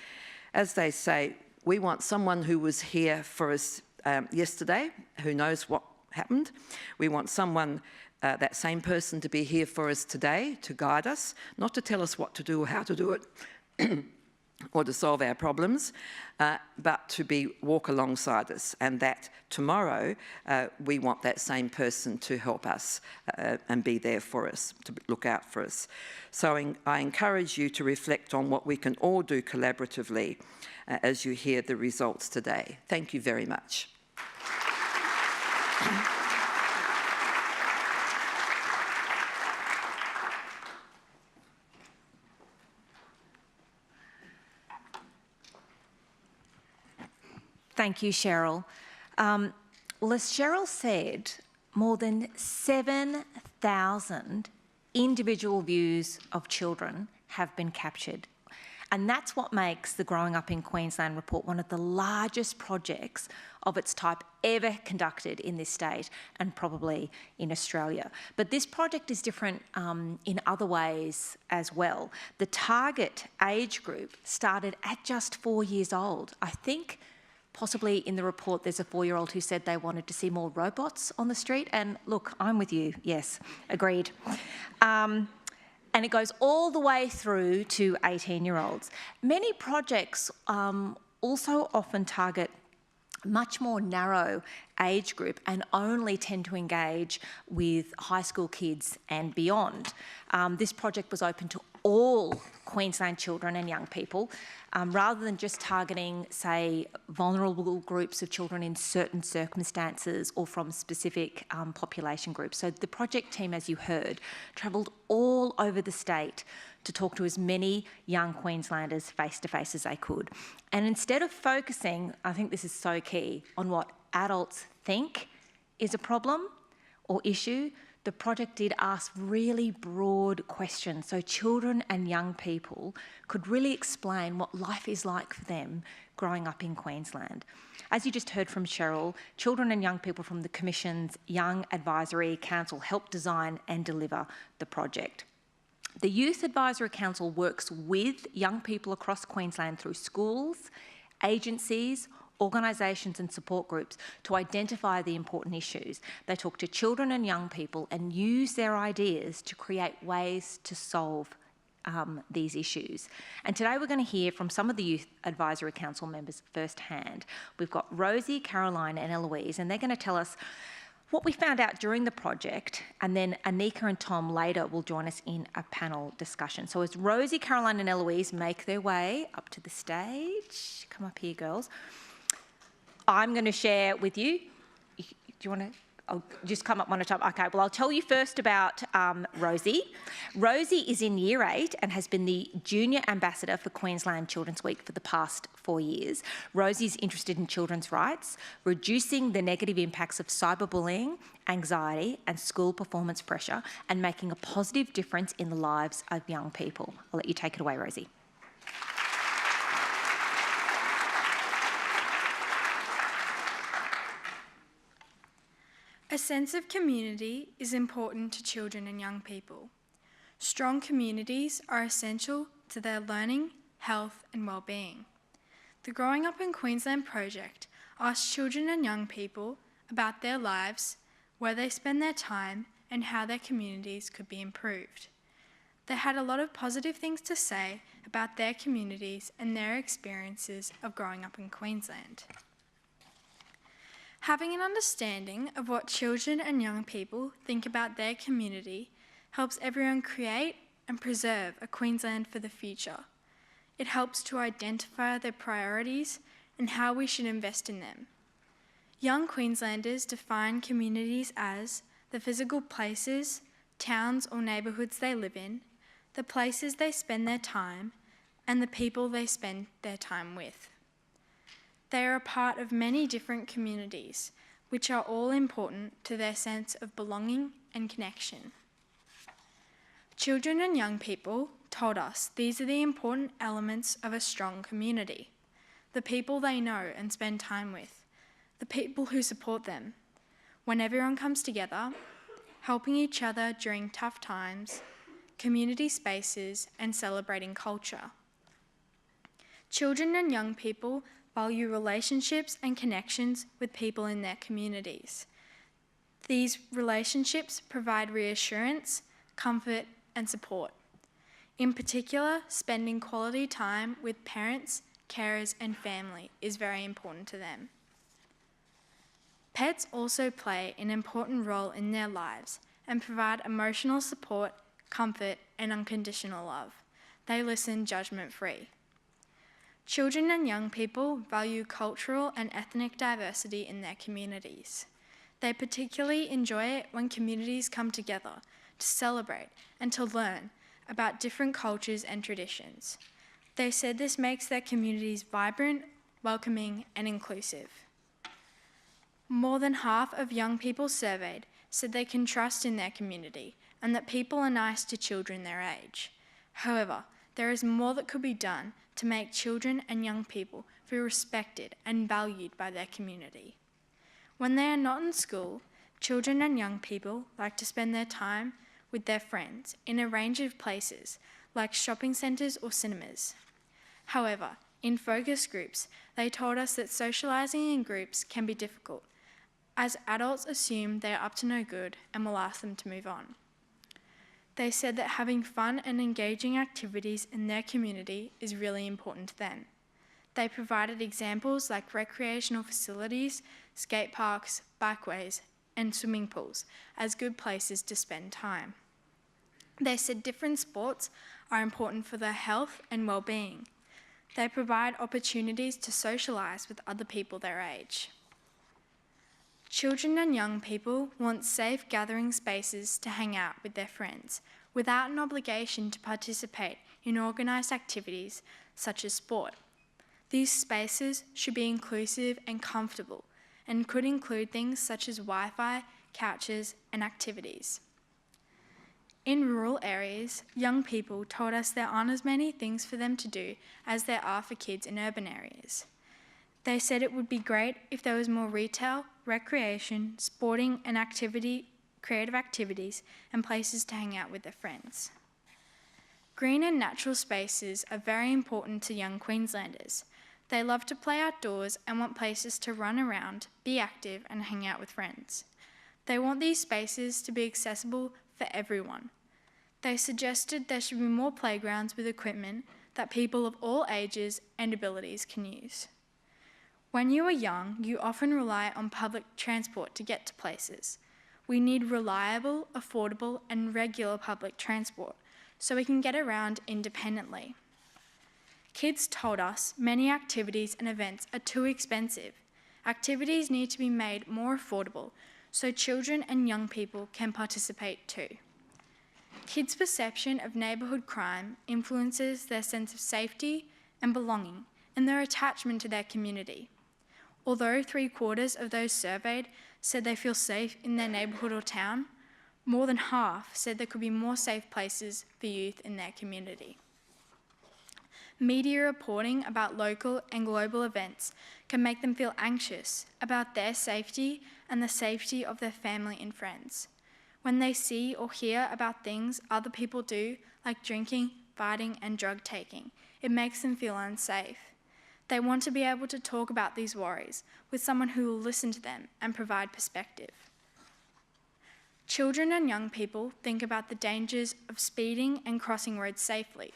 as they say, we want someone who was here for us yesterday, who knows what happened. We want someone, that same person, to be here for us today, to guide us, not to tell us what to do or how to do it, or to solve our problems, but to walk alongside us, and that tomorrow we want that same person to help us and be there for us, to look out for us. So I encourage you to reflect on what we can all do collaboratively as you hear the results today. Thank you very much. Thank you, Cheryl. Well, as Cheryl said, more than 7,000 individual views of children have been captured. And that's what makes the Growing Up in Queensland report one of the largest projects of its type ever conducted in this state and probably in Australia. But this project is different in other ways as well. The target age group started at just 4 years old. I think possibly in the report there's a 4-year-old who said they wanted to see more robots on the street, and look, I'm with you, yes, agreed. And it goes all the way through to 18-year-olds. Many projects also often target much more narrow age group and only tend to engage with high school kids and beyond. This project was open to all Queensland children and young people, rather than just targeting, say, vulnerable groups of children in certain circumstances or from specific population groups. So the project team, as you heard, travelled all over the state to talk to as many young Queenslanders face-to-face as they could. And instead of focusing, I think this is so key, on what adults think is a problem or issue, the project did ask really broad questions so children and young people could really explain what life is like for them growing up in Queensland. As you just heard from Cheryl, children and young people from the Commission's Young Advisory Council helped design and deliver the project. The Youth Advisory Council works with young people across Queensland through schools, agencies, organisations and support groups to identify the important issues. They talk to children and young people and use their ideas to create ways to solve these issues. And today we're going to hear from some of the Youth Advisory Council members firsthand. We've got Rosie, Caroline and Eloise, and they're going to tell us what we found out during the project, and then Anika and Tom later will join us in a panel discussion. So as Rosie, Caroline and Eloise make their way up to the stage, come up here, girls, I'm going to share with you. Do you want to? I'll just come up one at a time. Okay, well, I'll tell you first about Rosie. Rosie is in Year 8 and has been the Junior Ambassador for Queensland Children's Week for the past 4 years. Rosie's interested in children's rights, reducing the negative impacts of cyberbullying, anxiety and school performance pressure, and making a positive difference in the lives of young people. I'll let you take it away, Rosie. A sense of community is important to children and young people. Strong communities are essential to their learning, health and well-being. The Growing Up in Queensland project asks children and young people about their lives, where they spend their time and how their communities could be improved. They had a lot of positive things to say about their communities and their experiences of growing up in Queensland. Having an understanding of what children and young people think about their community helps everyone create and preserve a Queensland for the future. It helps to identify their priorities and how we should invest in them. Young Queenslanders define communities as the physical places, towns or neighbourhoods they live in, the places they spend their time, and the people they spend their time with. They are a part of many different communities, which are all important to their sense of belonging and connection. Children and young people told us these are the important elements of a strong community: the people they know and spend time with, the people who support them, when everyone comes together, helping each other during tough times, community spaces, and celebrating culture. Children and young people value relationships and connections with people in their communities. These relationships provide reassurance, comfort, and support. In particular, spending quality time with parents, carers, and family is very important to them. Pets also play an important role in their lives and provide emotional support, comfort, and unconditional love. They listen judgment-free. Children and young people value cultural and ethnic diversity in their communities. They particularly enjoy it when communities come together to celebrate and to learn about different cultures and traditions. They said this makes their communities vibrant, welcoming, and inclusive. More than half of young people surveyed said they can trust in their community and that people are nice to children their age. However, there is more that could be done to make children and young people feel respected and valued by their community. When they are not in school, children and young people like to spend their time with their friends in a range of places like shopping centres or cinemas. However, in focus groups, they told us that socialising in groups can be difficult, as adults assume they are up to no good and will ask them to move on. They said that having fun and engaging activities in their community is really important to them. They provided examples like recreational facilities, skate parks, bikeways, and swimming pools as good places to spend time. They said different sports are important for their health and well-being. They provide opportunities to socialise with other people their age. Children and young people want safe gathering spaces to hang out with their friends without an obligation to participate in organised activities such as sport. These spaces should be inclusive and comfortable and could include things such as Wi-Fi, couches, and activities. In rural areas, young people told us there aren't as many things for them to do as there are for kids in urban areas. They said it would be great if there was more retail, recreation, sporting and creative activities and places to hang out with their friends. Green and natural spaces are very important to young Queenslanders. They love to play outdoors and want places to run around, be active and hang out with friends. They want these spaces to be accessible for everyone. They suggested there should be more playgrounds with equipment that people of all ages and abilities can use. When you are young, you often rely on public transport to get to places. We need reliable, affordable, and regular public transport so we can get around independently. Kids told us many activities and events are too expensive. Activities need to be made more affordable so children and young people can participate too. Kids' perception of neighbourhood crime influences their sense of safety and belonging and their attachment to their community. Although 3/4 of those surveyed said they feel safe in their neighbourhood or town, more than half said there could be more safe places for youth in their community. Media reporting about local and global events can make them feel anxious about their safety and the safety of their family and friends. When they see or hear about things other people do, like drinking, fighting, and drug taking, it makes them feel unsafe. They want to be able to talk about these worries with someone who will listen to them and provide perspective. Children and young people think about the dangers of speeding and crossing roads safely.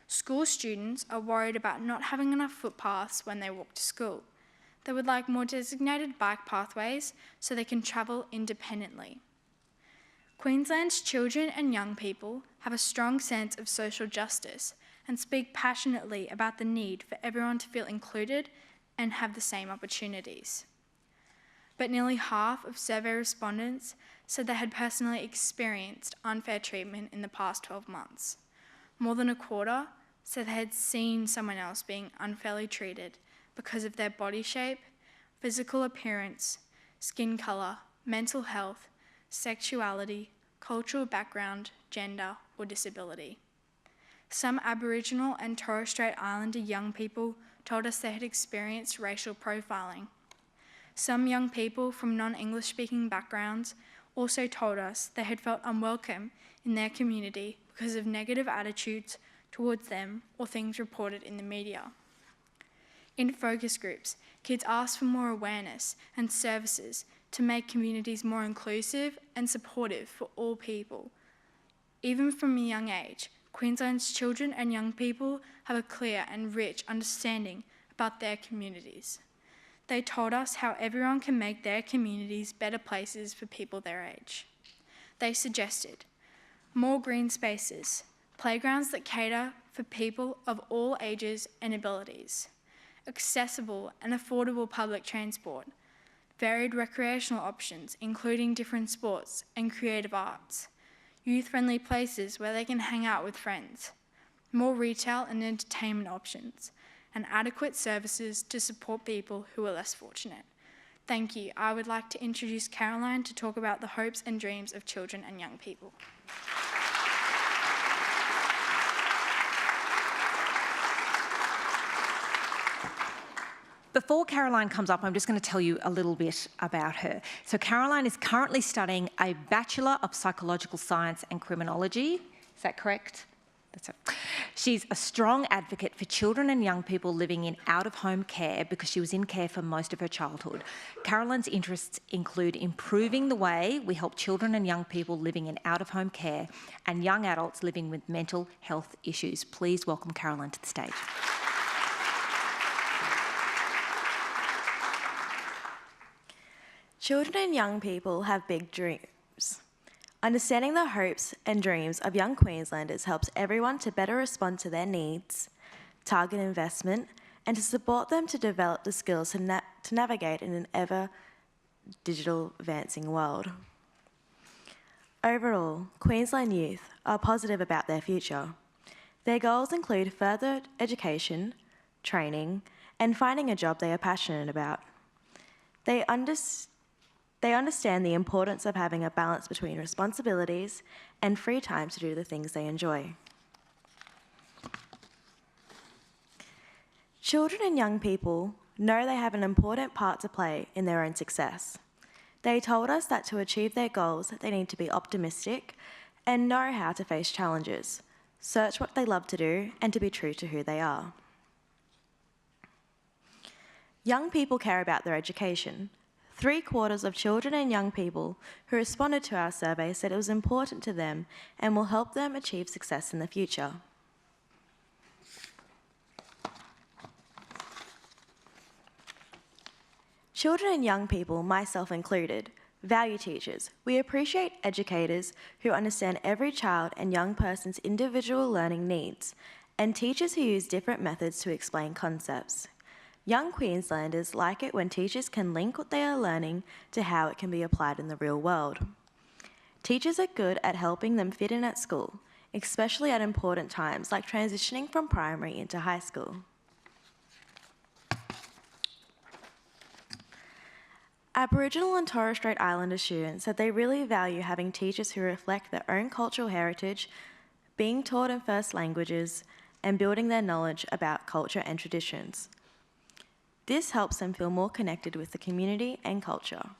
School students are worried about not having enough footpaths when they walk to school. They would like more designated bike pathways so they can travel independently. Queensland's children and young people have a strong sense of social justice and speak passionately about the need for everyone to feel included and have the same opportunities. But nearly half of survey respondents said they had personally experienced unfair treatment in the past 12 months. More than a quarter said they had seen someone else being unfairly treated because of their body shape, physical appearance, skin colour, mental health, sexuality, cultural background, gender, or disability. Some Aboriginal and Torres Strait Islander young people told us they had experienced racial profiling. Some young people from non-English speaking backgrounds also told us they had felt unwelcome in their community because of negative attitudes towards them or things reported in the media. In focus groups, kids asked for more awareness and services to make communities more inclusive and supportive for all people. Even from a young age, Queensland's children and young people have a clear and rich understanding about their communities. They told us how everyone can make their communities better places for people their age. They suggested more green spaces, playgrounds that cater for people of all ages and abilities, accessible and affordable public transport, varied recreational options including different sports and creative arts, youth-friendly places where they can hang out with friends, more retail and entertainment options, and adequate services to support people who are less fortunate. Thank you. I would like to introduce Caroline to talk about the hopes and dreams of children and young people. Before Caroline comes up, I'm just going to tell you a little bit about her. So Caroline is currently studying a Bachelor of Psychological Science and Criminology. Is that correct? That's it. She's a strong advocate for children and young people living in out-of-home care because she was in care for most of her childhood. Caroline's interests include improving the way we help children and young people living in out-of-home care and young adults living with mental health issues. Please welcome Caroline to the stage. Children and young people have big dreams. Understanding the hopes and dreams of young Queenslanders helps everyone to better respond to their needs, target investment, and to support them to develop the skills to navigate in an ever-digital advancing world. Overall, Queensland youth are positive about their future. Their goals include further education, training, and finding a job they are passionate about. They understand the importance of having a balance between responsibilities and free time to do the things they enjoy. Children and young people know they have an important part to play in their own success. They told us that to achieve their goals, they need to be optimistic and know how to face challenges, search what they love to do, and to be true to who they are. Young people care about their education. 3/4 of children and young people who responded to our survey said it was important to them and will help them achieve success in the future. Children and young people, myself included, value teachers. We appreciate educators who understand every child and young person's individual learning needs, and teachers who use different methods to explain concepts. Young Queenslanders like it when teachers can link what they are learning to how it can be applied in the real world. Teachers are good at helping them fit in at school, especially at important times like transitioning from primary into high school. Aboriginal and Torres Strait Islander students said they really value having teachers who reflect their own cultural heritage, being taught in first languages, and building their knowledge about culture and traditions. This helps them feel more connected with the community and culture.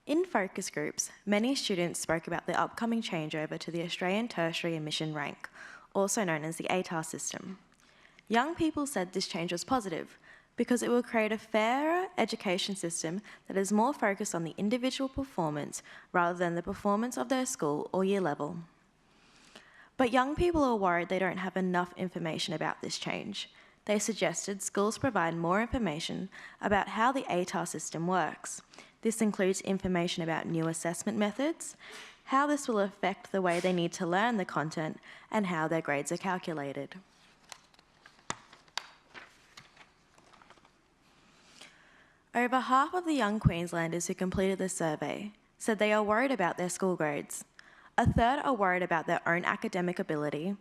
In focus groups, many students spoke about the upcoming changeover to the Australian Tertiary Admission Rank, also known as the ATAR system. Young people said this change was positive, because it will create a fairer education system that is more focused on the individual performance rather than the performance of their school or year level. But young people are worried they don't have enough information about this change. They suggested schools provide more information about how the ATAR system works. This includes information about new assessment methods, how this will affect the way they need to learn the content, and how their grades are calculated. Over half of the young Queenslanders who completed the survey said they are worried about their school grades. A third are worried about their own academic ability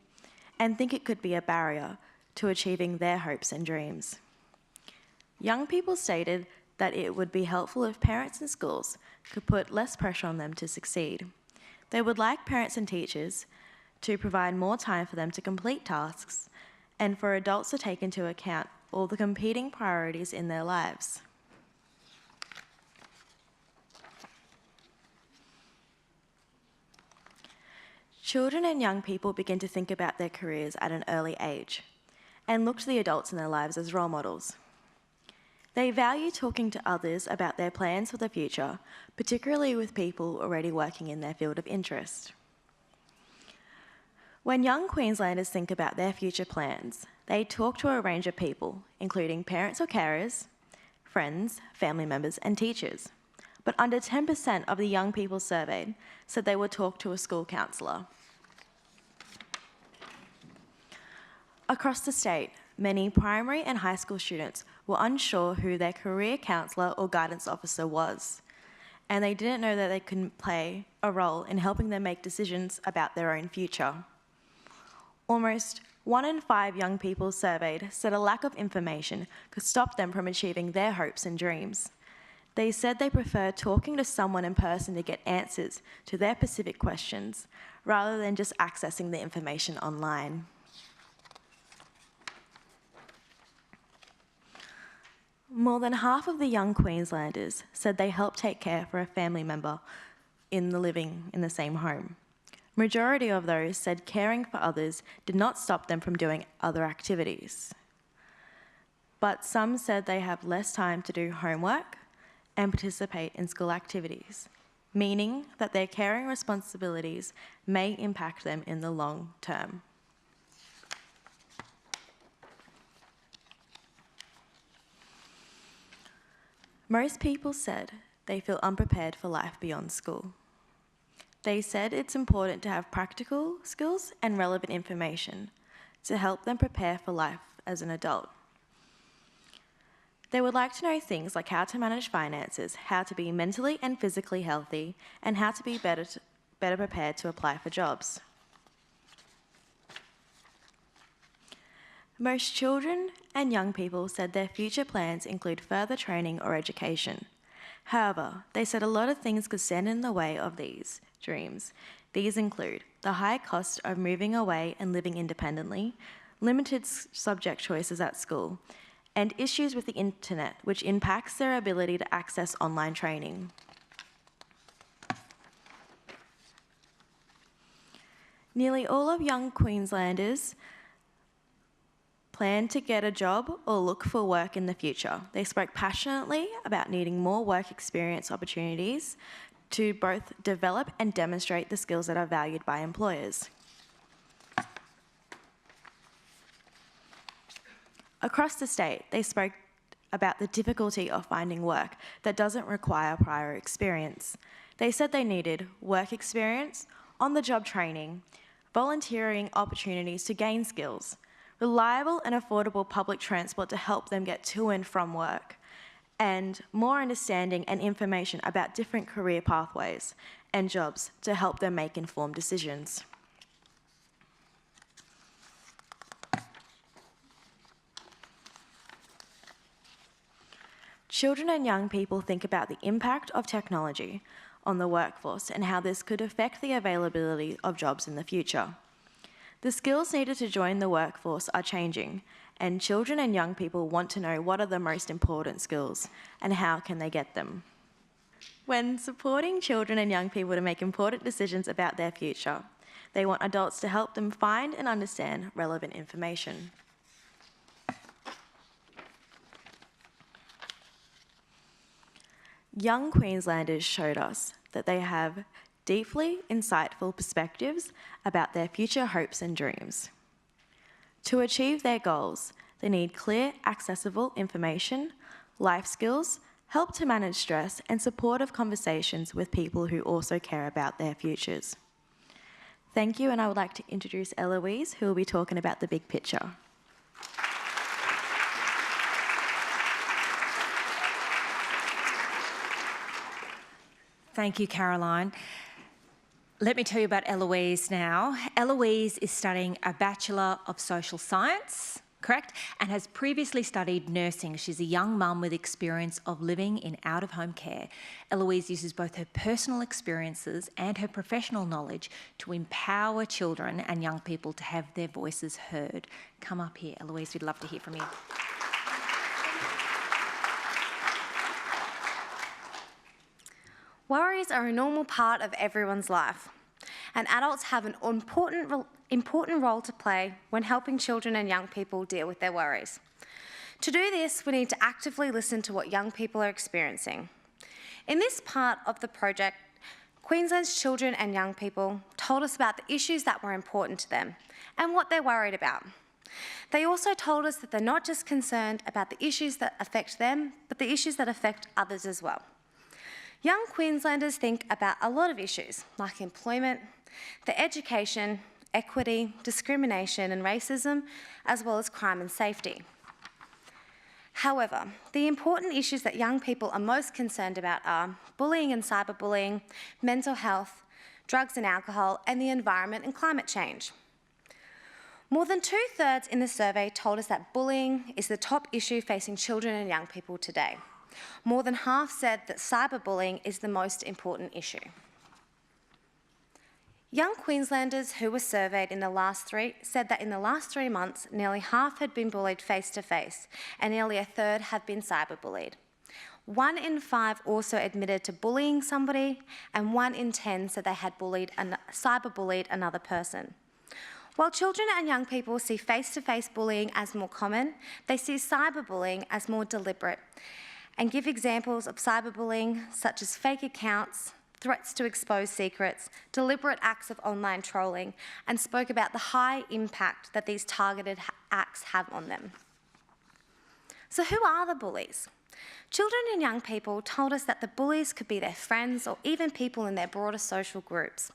and think it could be a barrier to achieving their hopes and dreams. Young people stated that it would be helpful if parents and schools could put less pressure on them to succeed. They would like parents and teachers to provide more time for them to complete tasks and for adults to take into account all the competing priorities in their lives. Children and young people begin to think about their careers at an early age and look to the adults in their lives as role models. They value talking to others about their plans for the future, particularly with people already working in their field of interest. When young Queenslanders think about their future plans, they talk to a range of people, including parents or carers, friends, family members, and teachers. But under 10% of the young people surveyed said they would talk to a school counsellor. Across the state, many primary and high school students were unsure who their career counsellor or guidance officer was, and they didn't know that they could play a role in helping them make decisions about their own future. Almost 1 in 5 young people surveyed said a lack of information could stop them from achieving their hopes and dreams. They said they prefer talking to someone in person to get answers to their specific questions, rather than just accessing the information online. More than half of the young Queenslanders said they helped take care for a family member living in the same home. Majority of those said caring for others did not stop them from doing other activities. But some said they have less time to do homework and participate in school activities, meaning that their caring responsibilities may impact them in the long term. Most people said they feel unprepared for life beyond school. They said it's important to have practical skills and relevant information to help them prepare for life as an adult. They would like to know things like how to manage finances, how to be mentally and physically healthy, and how to be better prepared to apply for jobs. Most children and young people said their future plans include further training or education. However, they said a lot of things could stand in the way of these dreams. These include the high cost of moving away and living independently, limited subject choices at school, and issues with the internet, which impacts their ability to access online training. Nearly all of young Queenslanders plan to get a job or look for work in the future. They spoke passionately about needing more work experience opportunities to both develop and demonstrate the skills that are valued by employers. Across the state, they spoke about the difficulty of finding work that doesn't require prior experience. They said they needed work experience, on-the-job training, volunteering opportunities to gain skills, reliable and affordable public transport to help them get to and from work, and more understanding and information about different career pathways and jobs to help them make informed decisions. Children and young people think about the impact of technology on the workforce and how this could affect the availability of jobs in the future. The skills needed to join the workforce are changing, and children and young people want to know what are the most important skills and how can they get them. When supporting children and young people to make important decisions about their future, they want adults to help them find and understand relevant information. Young Queenslanders showed us that they have deeply insightful perspectives about their future hopes and dreams. To achieve their goals, they need clear, accessible information, life skills, help to manage stress, and supportive conversations with people who also care about their futures. Thank you, and I would like to introduce Eloise, who will be talking about the big picture. Thank you, Caroline. Let me tell you about Eloise now. Eloise is studying a Bachelor of Social Science, correct? And has previously studied nursing. She's a young mum with experience of living in out-of-home care. Eloise uses both her personal experiences and her professional knowledge to empower children and young people to have their voices heard. Come up here, Eloise, we'd love to hear from you. Worries are a normal part of everyone's life, and adults have an important role to play when helping children and young people deal with their worries. To do this, we need to actively listen to what young people are experiencing. In this part of the project, Queensland's children and young people told us about the issues that were important to them and what they're worried about. They also told us that they're not just concerned about the issues that affect them, but the issues that affect others as well. Young Queenslanders think about a lot of issues like employment, their education, equity, discrimination and racism, as well as crime and safety. However, the important issues that young people are most concerned about are bullying and cyberbullying, mental health, drugs and alcohol, and the environment and climate change. More than 2/3 in the survey told us that bullying is the top issue facing children and young people today. More than half said that cyberbullying is the most important issue. Young Queenslanders who were surveyed said that in the last 3 months, nearly half had been bullied face-to-face and nearly a third had been cyberbullied. 1 in 5 also admitted to bullying somebody, and 1 in 10 said they had cyberbullied another person. While children and young people see face-to-face bullying as more common, they see cyberbullying as more deliberate and give examples of cyberbullying such as fake accounts, threats to expose secrets, deliberate acts of online trolling, and spoke about the high impact that these targeted acts have on them. So who are the bullies? Children and young people told us that the bullies could be their friends or even people in their broader social groups.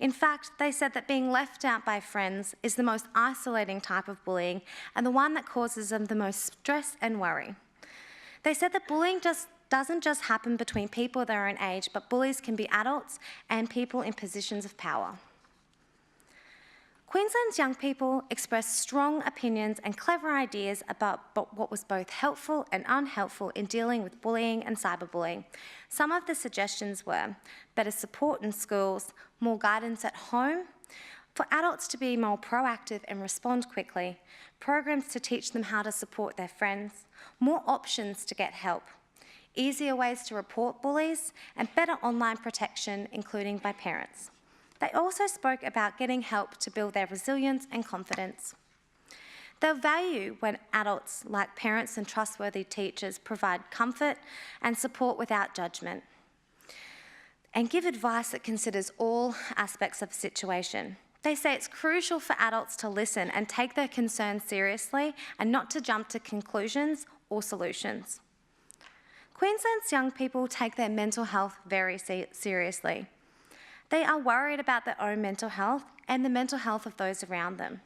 In fact, they said that being left out by friends is the most isolating type of bullying and the one that causes them the most stress and worry. They said that bullying doesn't just happen between people their own age, but bullies can be adults and people in positions of power. Queensland's young people expressed strong opinions and clever ideas about what was both helpful and unhelpful in dealing with bullying and cyberbullying. Some of the suggestions were better support in schools, more guidance at home, for adults to be more proactive and respond quickly, programs to teach them how to support their friends, more options to get help, easier ways to report bullies, and better online protection, including by parents. They also spoke about getting help to build their resilience and confidence. They'll value when adults, like parents and trustworthy teachers, provide comfort and support without judgment, and give advice that considers all aspects of the situation. They say it's crucial for adults to listen and take their concerns seriously and not to jump to conclusions or solutions. Queensland's young people take their mental health very seriously. They are worried about their own mental health and the mental health of those around them.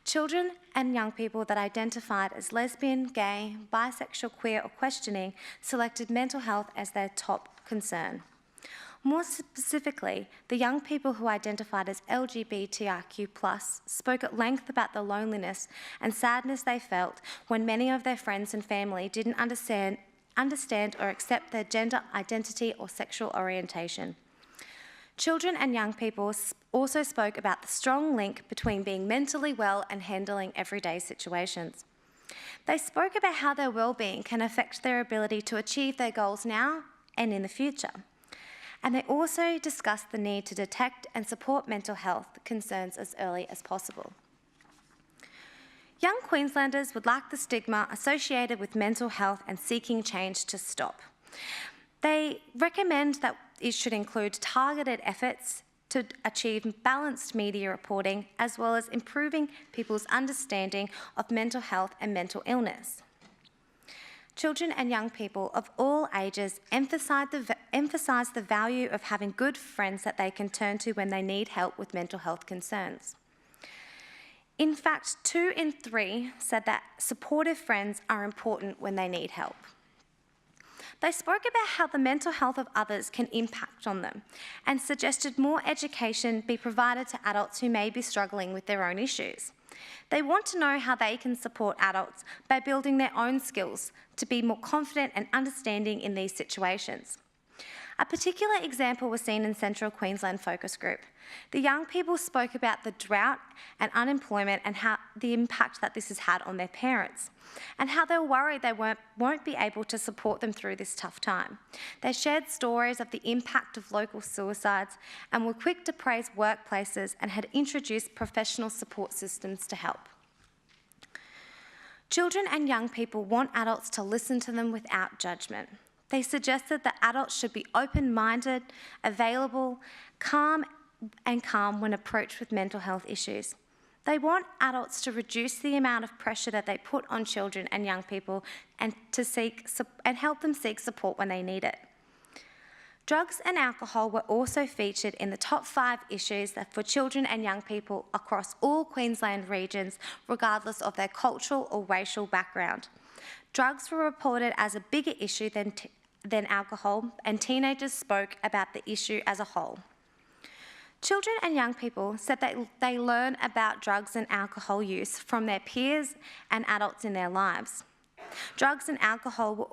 Children and young people that identified as lesbian, gay, bisexual, queer or questioning selected mental health as their top concern. More specifically, the young people who identified as LGBTIQ+ spoke at length about the loneliness and sadness they felt when many of their friends and family didn't understand or accept their gender identity or sexual orientation. Children and young people also spoke about the strong link between being mentally well and handling everyday situations. They spoke about how their well-being can affect their ability to achieve their goals now and in the future. And they also discussed the need to detect and support mental health concerns as early as possible. Young Queenslanders would like the stigma associated with mental health and seeking change to stop. They recommend that it should include targeted efforts to achieve balanced media reporting, as well as improving people's understanding of mental health and mental illness. Children and young people of all ages emphasise the value of having good friends that they can turn to when they need help with mental health concerns. In fact, 2 in 3 said that supportive friends are important when they need help. They spoke about how the mental health of others can impact on them and suggested more education be provided to adults who may be struggling with their own issues. They want to know how they can support adults by building their own skills to be more confident and understanding in these situations. A particular example was seen in Central Queensland Focus Group. The young people spoke about the drought and unemployment and how the impact that this has had on their parents, and how they're worried they won't be able to support them through this tough time. They shared stories of the impact of local suicides and were quick to praise workplaces and had introduced professional support systems to help. Children and young people want adults to listen to them without judgment. They suggested that adults should be open-minded, available, calm when approached with mental health issues. They want adults to reduce the amount of pressure that they put on children and young people and help them seek support when they need it. Drugs and alcohol were also featured in the top 5 issues that for children and young people across all Queensland regions, regardless of their cultural or racial background. Drugs were reported as a bigger issue than alcohol, and teenagers spoke about the issue as a whole. Children and young people said that they learn about drugs and alcohol use from their peers and adults in their lives. Drugs and alcohol were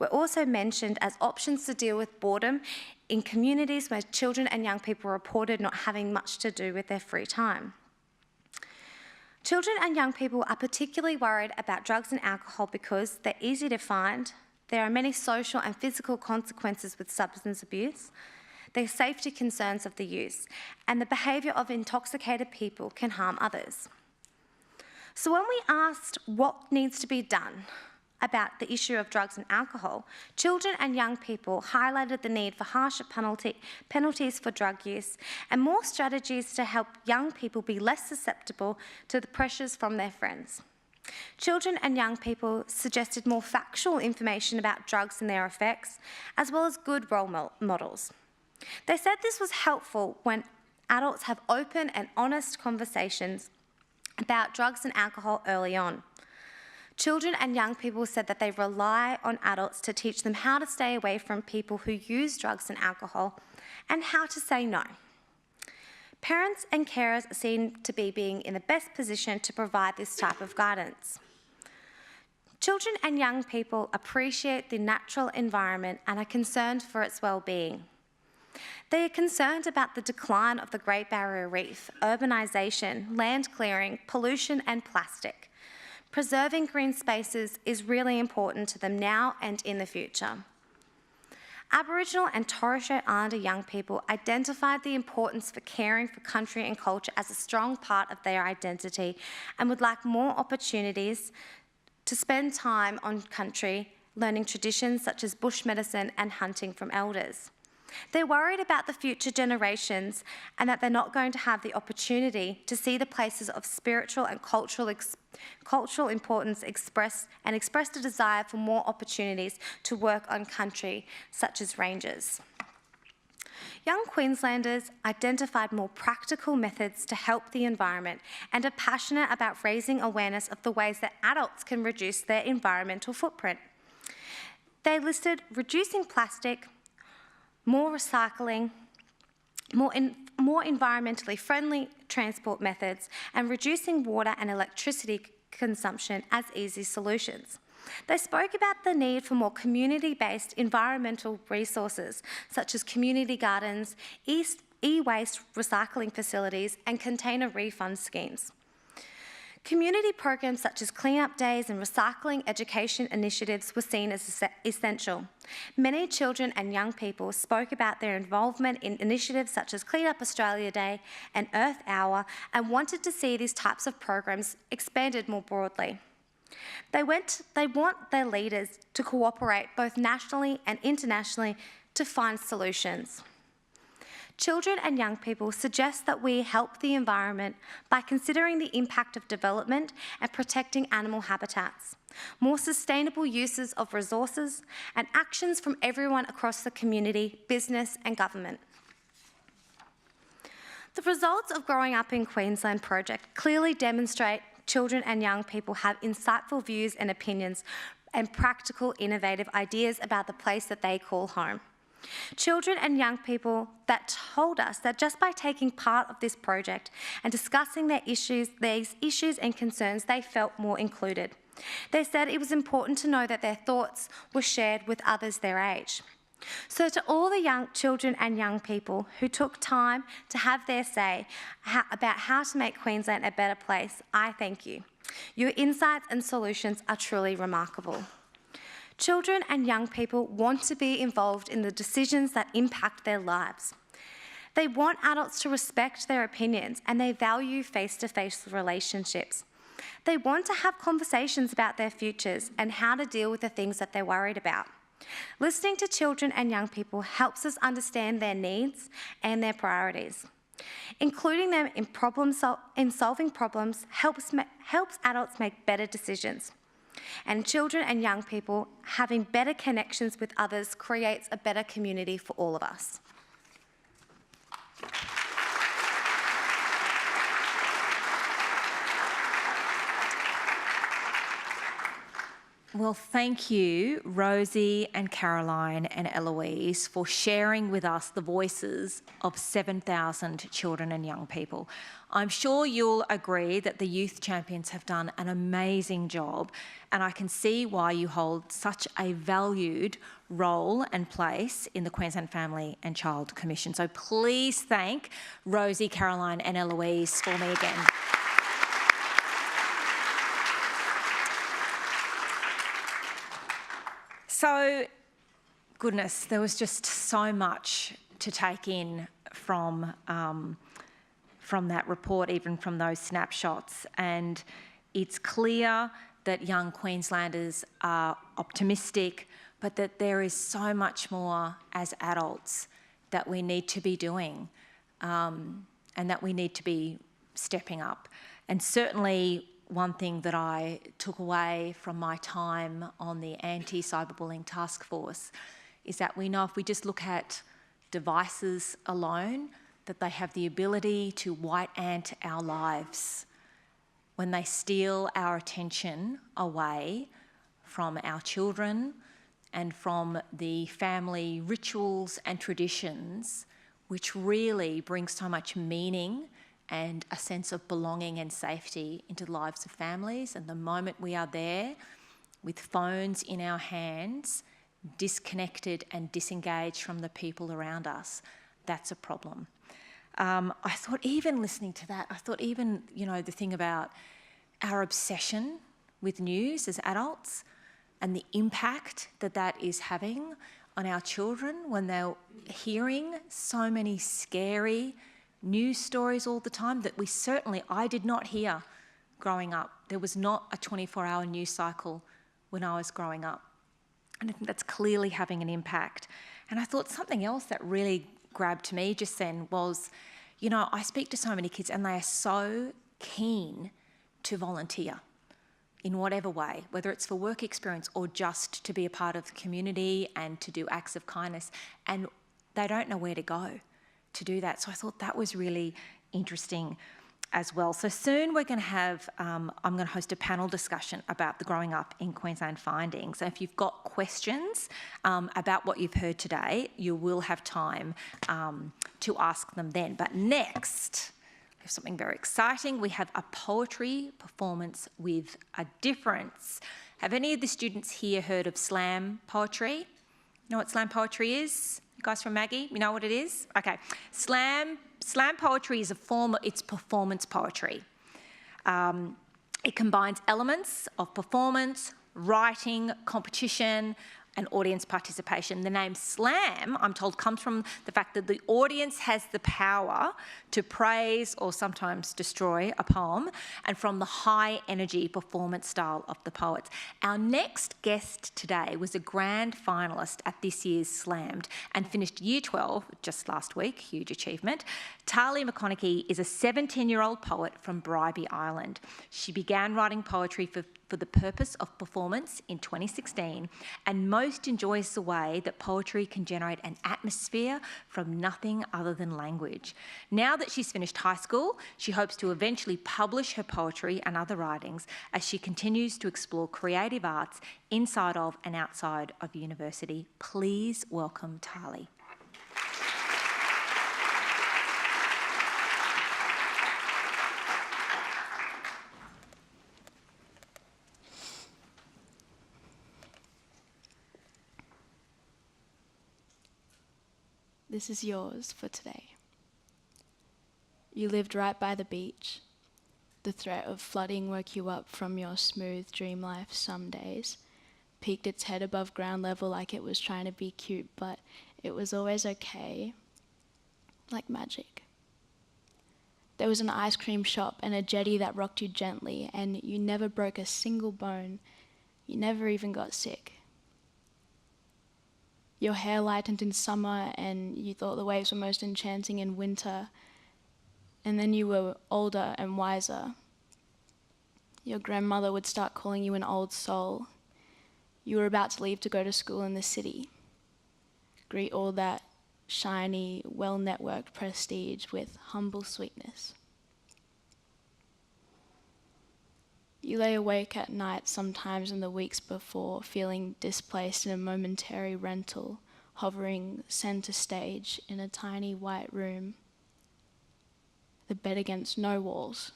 also mentioned as options to deal with boredom in communities where children and young people reported not having much to do with their free time. Children and young people are particularly worried about drugs and alcohol because they're easy to find, there are many social and physical consequences with substance abuse, there are safety concerns of the use, and the behaviour of intoxicated people can harm others. So when we asked what needs to be done about the issue of drugs and alcohol, children and young people highlighted the need for harsher penalties for drug use and more strategies to help young people be less susceptible to the pressures from their friends. Children and young people suggested more factual information about drugs and their effects, as well as good role models. They said this was helpful when adults have open and honest conversations about drugs and alcohol early on. Children and young people said that they rely on adults to teach them how to stay away from people who use drugs and alcohol and how to say no. Parents and carers seem to be being in the best position to provide this type of guidance. Children and young people appreciate the natural environment and are concerned for its well-being. They are concerned about the decline of the Great Barrier Reef, urbanisation, land clearing, pollution and plastic. Preserving green spaces is really important to them now and in the future. Aboriginal and Torres Strait Islander young people identified the importance for caring for country and culture as a strong part of their identity and would like more opportunities to spend time on country, learning traditions such as bush medicine and hunting from elders. They're worried about the future generations and that they're not going to have the opportunity to see the places of spiritual and cultural importance expressed a desire for more opportunities to work on country, such as rangers. Young Queenslanders identified more practical methods to help the environment and are passionate about raising awareness of the ways that adults can reduce their environmental footprint. They listed reducing plastic, more recycling, more environmentally friendly transport methods, and reducing water and electricity consumption as easy solutions. They spoke about the need for more community-based environmental resources, such as community gardens, e-waste recycling facilities, and container refund schemes. Community programs such as clean-up days and recycling education initiatives were seen as essential. Many children and young people spoke about their involvement in initiatives such as Clean Up Australia Day and Earth Hour and wanted to see these types of programs expanded more broadly. They want their leaders to cooperate both nationally and internationally to find solutions. Children and young people suggest that we help the environment by considering the impact of development and protecting animal habitats, more sustainable uses of resources, and actions from everyone across the community, business and government. The results of Growing Up in Queensland project clearly demonstrate children and young people have insightful views and opinions and practical, innovative ideas about the place that they call home. Children and young people that told us that just by taking part of this project and discussing these issues and concerns, they felt more included. They said it was important to know that their thoughts were shared with others their age. So to all the young children and young people who took time to have their say about how to make Queensland a better place, I thank you. Your insights and solutions are truly remarkable. Children and young people want to be involved in the decisions that impact their lives. They want adults to respect their opinions and they value face-to-face relationships. They want to have conversations about their futures and how to deal with the things that they're worried about. Listening to children and young people helps us understand their needs and their priorities. Including them in solving problems helps adults make better decisions. And children and young people having better connections with others creates a better community for all of us. Well, thank you, Rosie and Caroline and Eloise, for sharing with us the voices of 7,000 children and young people. I'm sure you'll agree that the youth champions have done an amazing job, and I can see why you hold such a valued role and place in the Queensland Family and Child Commission. So please thank Rosie, Caroline and Eloise for me again. So, goodness, there was just so much to take in from that report, even from those snapshots. And it's clear that young Queenslanders are optimistic, but that there is so much more as adults that we need to be doing and that we need to be stepping up. And certainly, one thing that I took away from my time on the anti-cyberbullying task force is that we know if we just look at devices alone, that they have the ability to white ant our lives when they steal our attention away from our children and from the family rituals and traditions, which really bring so much meaning and a sense of belonging and safety into the lives of families. And the moment we are there with phones in our hands, disconnected and disengaged from the people around us, that's a problem. I thought even listening to that, I thought even, the thing about our obsession with news as adults and the impact that that is having on our children when they're hearing so many scary news stories all the time that I did not hear growing up. There was not a 24-hour news cycle when I was growing up. And I think that's clearly having an impact. And I thought something else that really grabbed me just then was, I speak to so many kids and they are so keen to volunteer in whatever way, whether it's for work experience or just to be a part of the community and to do acts of kindness. And they don't know where to go to do that. So I thought that was really interesting as well. So soon we're going to have, I'm going to host a panel discussion about the Growing Up in Queensland findings. And if you've got questions about what you've heard today, you will have time to ask them then. But next, we have something very exciting. We have a poetry performance with a difference. Have any of the students here heard of slam poetry? You know what slam poetry is? You guys from Maggie, you know what it is? Okay. Slam poetry is it's performance poetry. It combines elements of performance, writing, competition, and audience participation. The name slam, I'm told, comes from the fact that the audience has the power to praise or sometimes destroy a poem, and from the high energy performance style of the poets. Our next guest today was a grand finalist at this year's Slammed and finished Year 12 just last week, huge achievement. Tali McConaughey is a 17-year-old poet from Bribie Island. She began writing poetry for the purpose of performance in 2016 and most enjoys the way that poetry can generate an atmosphere from nothing other than language. Now that she's finished high school, she hopes to eventually publish her poetry and other writings as she continues to explore creative arts inside of and outside of university. Please welcome Tali. This is yours for today. You lived right by the beach. The threat of flooding woke you up from your smooth dream life some days, peeked its head above ground level like it was trying to be cute, but it was always okay, like magic. There was an ice cream shop and a jetty that rocked you gently, and you never broke a single bone. You never even got sick. Your hair lightened in summer and you thought the waves were most enchanting in winter. And then you were older and wiser. Your grandmother would start calling you an old soul. You were about to leave to go to school in the city. Greet all that shiny, well-networked prestige with humble sweetness. You lay awake at night sometimes in the weeks before, feeling displaced in a momentary rental, hovering center stage in a tiny white room, the bed against no walls.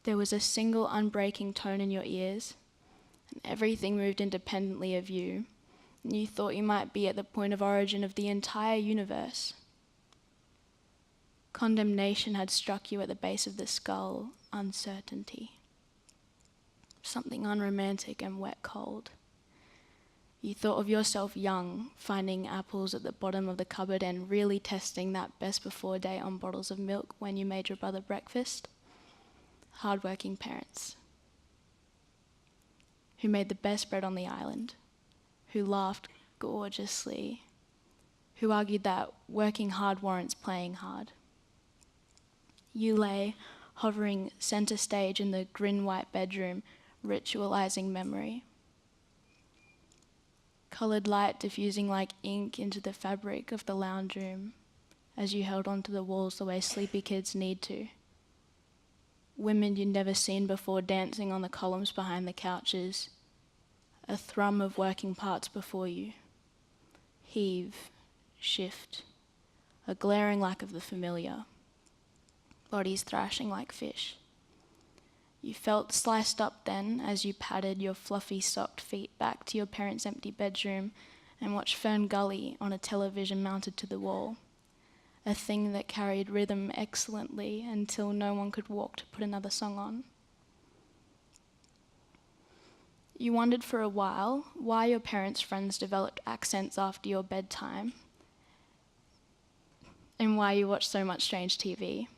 There was a single unbreaking tone in your ears, and everything moved independently of you, and you thought you might be at the point of origin of the entire universe. Condemnation had struck you at the base of the skull, uncertainty. Something unromantic and wet cold. You thought of yourself young, finding apples at the bottom of the cupboard and really testing that best before date on bottles of milk when you made your brother breakfast. Hardworking parents who made the best bread on the island, who laughed gorgeously, who argued that working hard warrants playing hard. You lay, hovering center stage in the grin white bedroom, ritualizing memory. Colored light diffusing like ink into the fabric of the lounge room as you held onto the walls the way sleepy kids need to. Women you'd never seen before dancing on the columns behind the couches. A thrum of working parts before you. Heave, shift, a glaring lack of the familiar. Bodies thrashing like fish. You felt sliced up then as you patted your fluffy socked feet back to your parents' empty bedroom and watched Fern Gully on a television mounted to the wall, a thing that carried rhythm excellently until no one could walk to put another song on. You wondered for a while why your parents' friends developed accents after your bedtime and why you watched so much strange TV.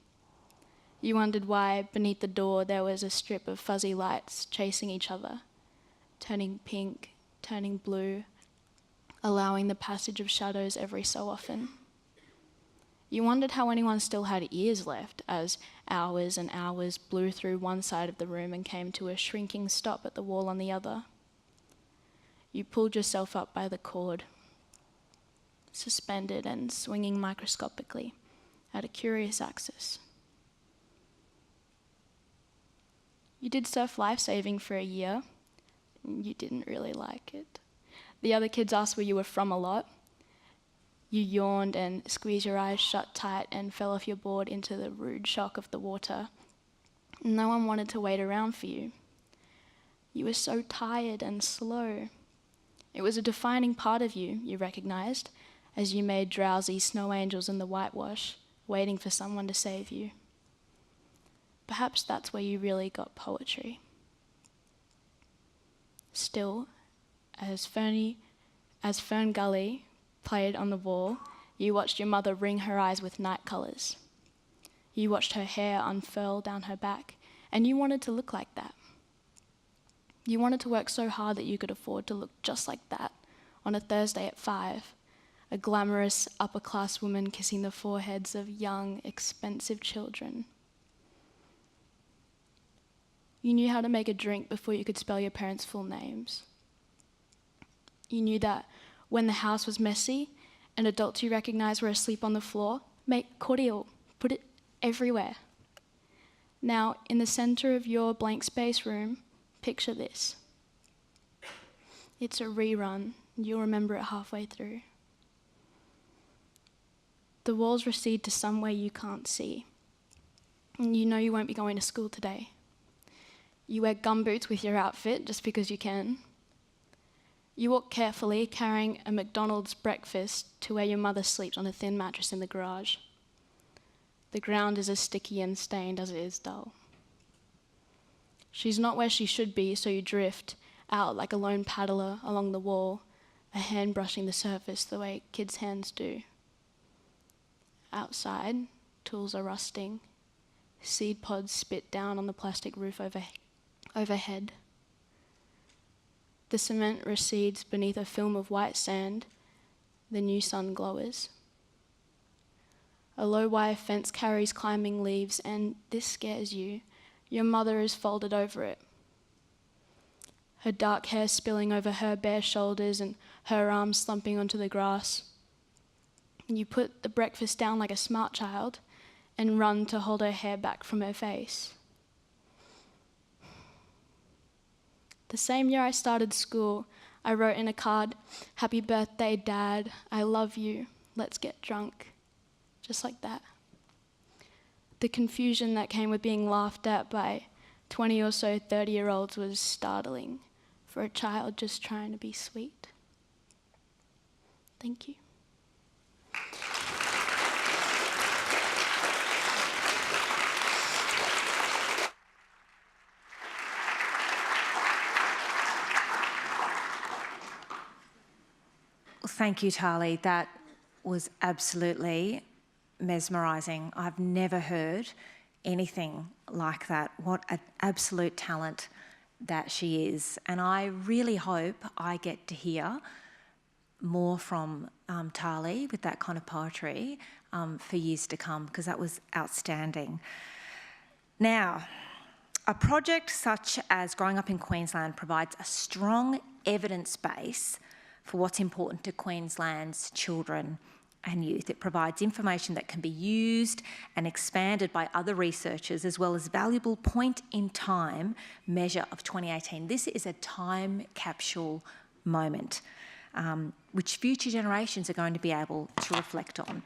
You wondered why, beneath the door, there was a strip of fuzzy lights chasing each other, turning pink, turning blue, allowing the passage of shadows every so often. You wondered how anyone still had ears left as hours and hours blew through one side of the room and came to a shrinking stop at the wall on the other. You pulled yourself up by the cord, suspended and swinging microscopically at a curious axis. You did surf lifesaving for a year. You didn't really like it. The other kids asked where you were from a lot. You yawned and squeezed your eyes shut tight and fell off your board into the rude shock of the water. No one wanted to wait around for you. You were so tired and slow. It was a defining part of you, you recognized, as you made drowsy snow angels in the whitewash, waiting for someone to save you. Perhaps that's where you really got poetry. still as Fern Gully played on the wall. You watched your mother wring her eyes with night colours. You watched her hair unfurl down her back, and you wanted to look like that. You wanted to work so hard that you could afford to look just like that on a Thursday at 5, a glamorous upper-class woman kissing the foreheads of young, expensive children. You knew how to make a drink before you could spell your parents' full names. You knew that when the house was messy and adults you recognised were asleep on the floor, make cordial, put it everywhere. Now, in the centre of your blank space room, picture this. It's a rerun. You'll remember it halfway through. The walls recede to somewhere you can't see. And you know you won't be going to school today. You wear gumboots with your outfit just because you can. You walk carefully, carrying a McDonald's breakfast to where your mother sleeps on a thin mattress in the garage. The ground is as sticky and stained as it is dull. She's not where she should be, so you drift out like a lone paddler along the wall, a hand brushing the surface the way kids' hands do. Outside, tools are rusting. Seed pods spit down on the plastic roof overhead. The cement recedes beneath a film of white sand. The new sun glowers. A low wire fence carries climbing leaves, and this scares you. Your mother is folded over it. Her dark hair spilling over her bare shoulders and her arms slumping onto the grass. You put the breakfast down like a smart child and run to hold her hair back from her face. The same year I started school, I wrote in a card, "Happy birthday, Dad. I love you. Let's get drunk." Just like that. The confusion that came with being laughed at by 20 or so 30-year-olds was startling for a child just trying to be sweet. Thank you. Well, thank you, Tali. That was absolutely mesmerising. I've never heard anything like that. What an absolute talent that she is. And I really hope I get to hear more from Tali with that kind of poetry for years to come, because that was outstanding. Now, a project such as Growing Up in Queensland provides a strong evidence base for what's important to Queensland's children and youth. It provides information that can be used and expanded by other researchers, as well as valuable point-in-time measure of 2018. This is a time capsule moment, which future generations are going to be able to reflect on.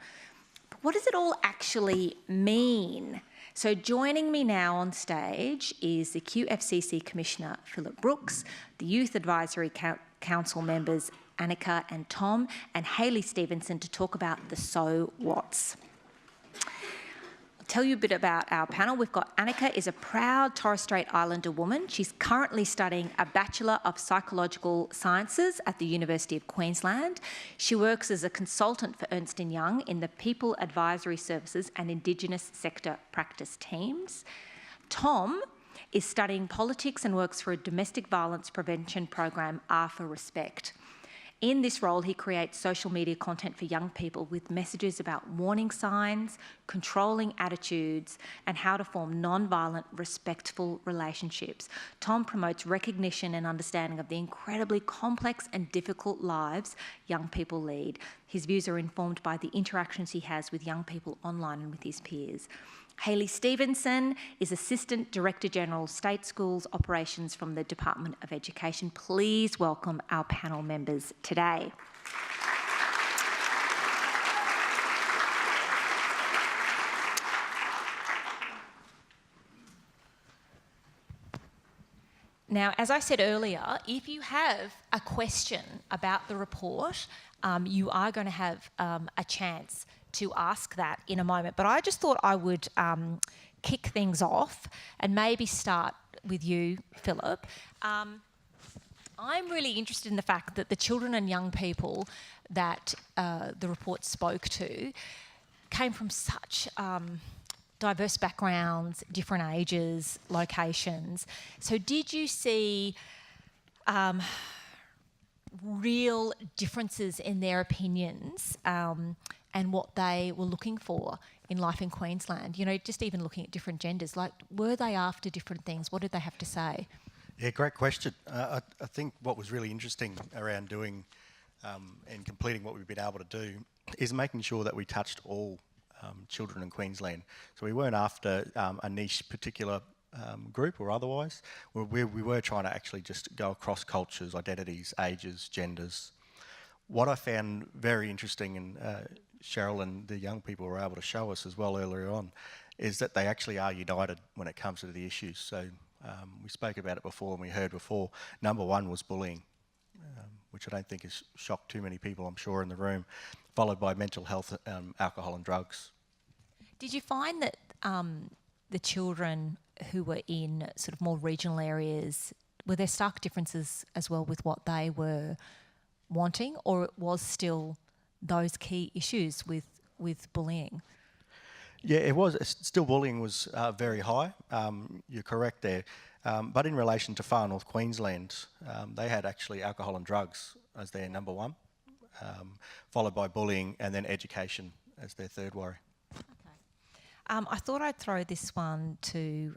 But what does it all actually mean? So joining me now on stage is the QFCC Commissioner, Philip Brooks, the Youth Advisory Council members, Annika and Tom, and Hayley Stevenson, to talk about the so whats. I'll tell you a bit about our panel. We've got Annika is a proud Torres Strait Islander woman. She's currently studying a Bachelor of Psychological Sciences at the University of Queensland. She works as a consultant for Ernst & Young in the People Advisory Services and Indigenous Sector Practice teams. Tom is studying politics and works for a domestic violence prevention program, R for Respect. In this role, he creates social media content for young people with messages about warning signs, controlling attitudes, and how to form non-violent, respectful relationships. Tom promotes recognition and understanding of the incredibly complex and difficult lives young people lead. His views are informed by the interactions he has with young people online and with his peers. Hayley Stevenson is Assistant Director General, State Schools Operations from the Department of Education. Please welcome our panel members today. Now, as I said earlier, if you have a question about the report, you are going to have a chance to ask that in a moment. But I just thought I would kick things off and maybe start with you, Philip. I'm really interested in the fact that the children and young people that the report spoke to came from such diverse backgrounds, different ages, locations. So did you see real differences in their opinions and what they were looking for in life in Queensland? You know, just even looking at different genders, like were they after different things? What did they have to say? Yeah, great question. I think what was really interesting around doing and completing what we've been able to do is making sure that we touched all children in Queensland. So we weren't after a niche particular group or otherwise. We were trying to actually just go across cultures, identities, ages, genders. What I found very interesting, and Cheryl and the young people were able to show us as well earlier on, is that they actually are united when it comes to the issues. So we spoke about it before and we heard before. Number one was bullying, which I don't think has shocked too many people, I'm sure, in the room, followed by mental health, alcohol and drugs. Did you find that the children who were in sort of more regional areas, were there stark differences as well with what they were wanting, or it was still those key issues with bullying? Yeah, it was. Still bullying was very high. You're correct there. But in relation to far north Queensland, they had actually alcohol and drugs as their number one, followed by bullying and then education as their third worry. Okay. I thought I'd throw this one to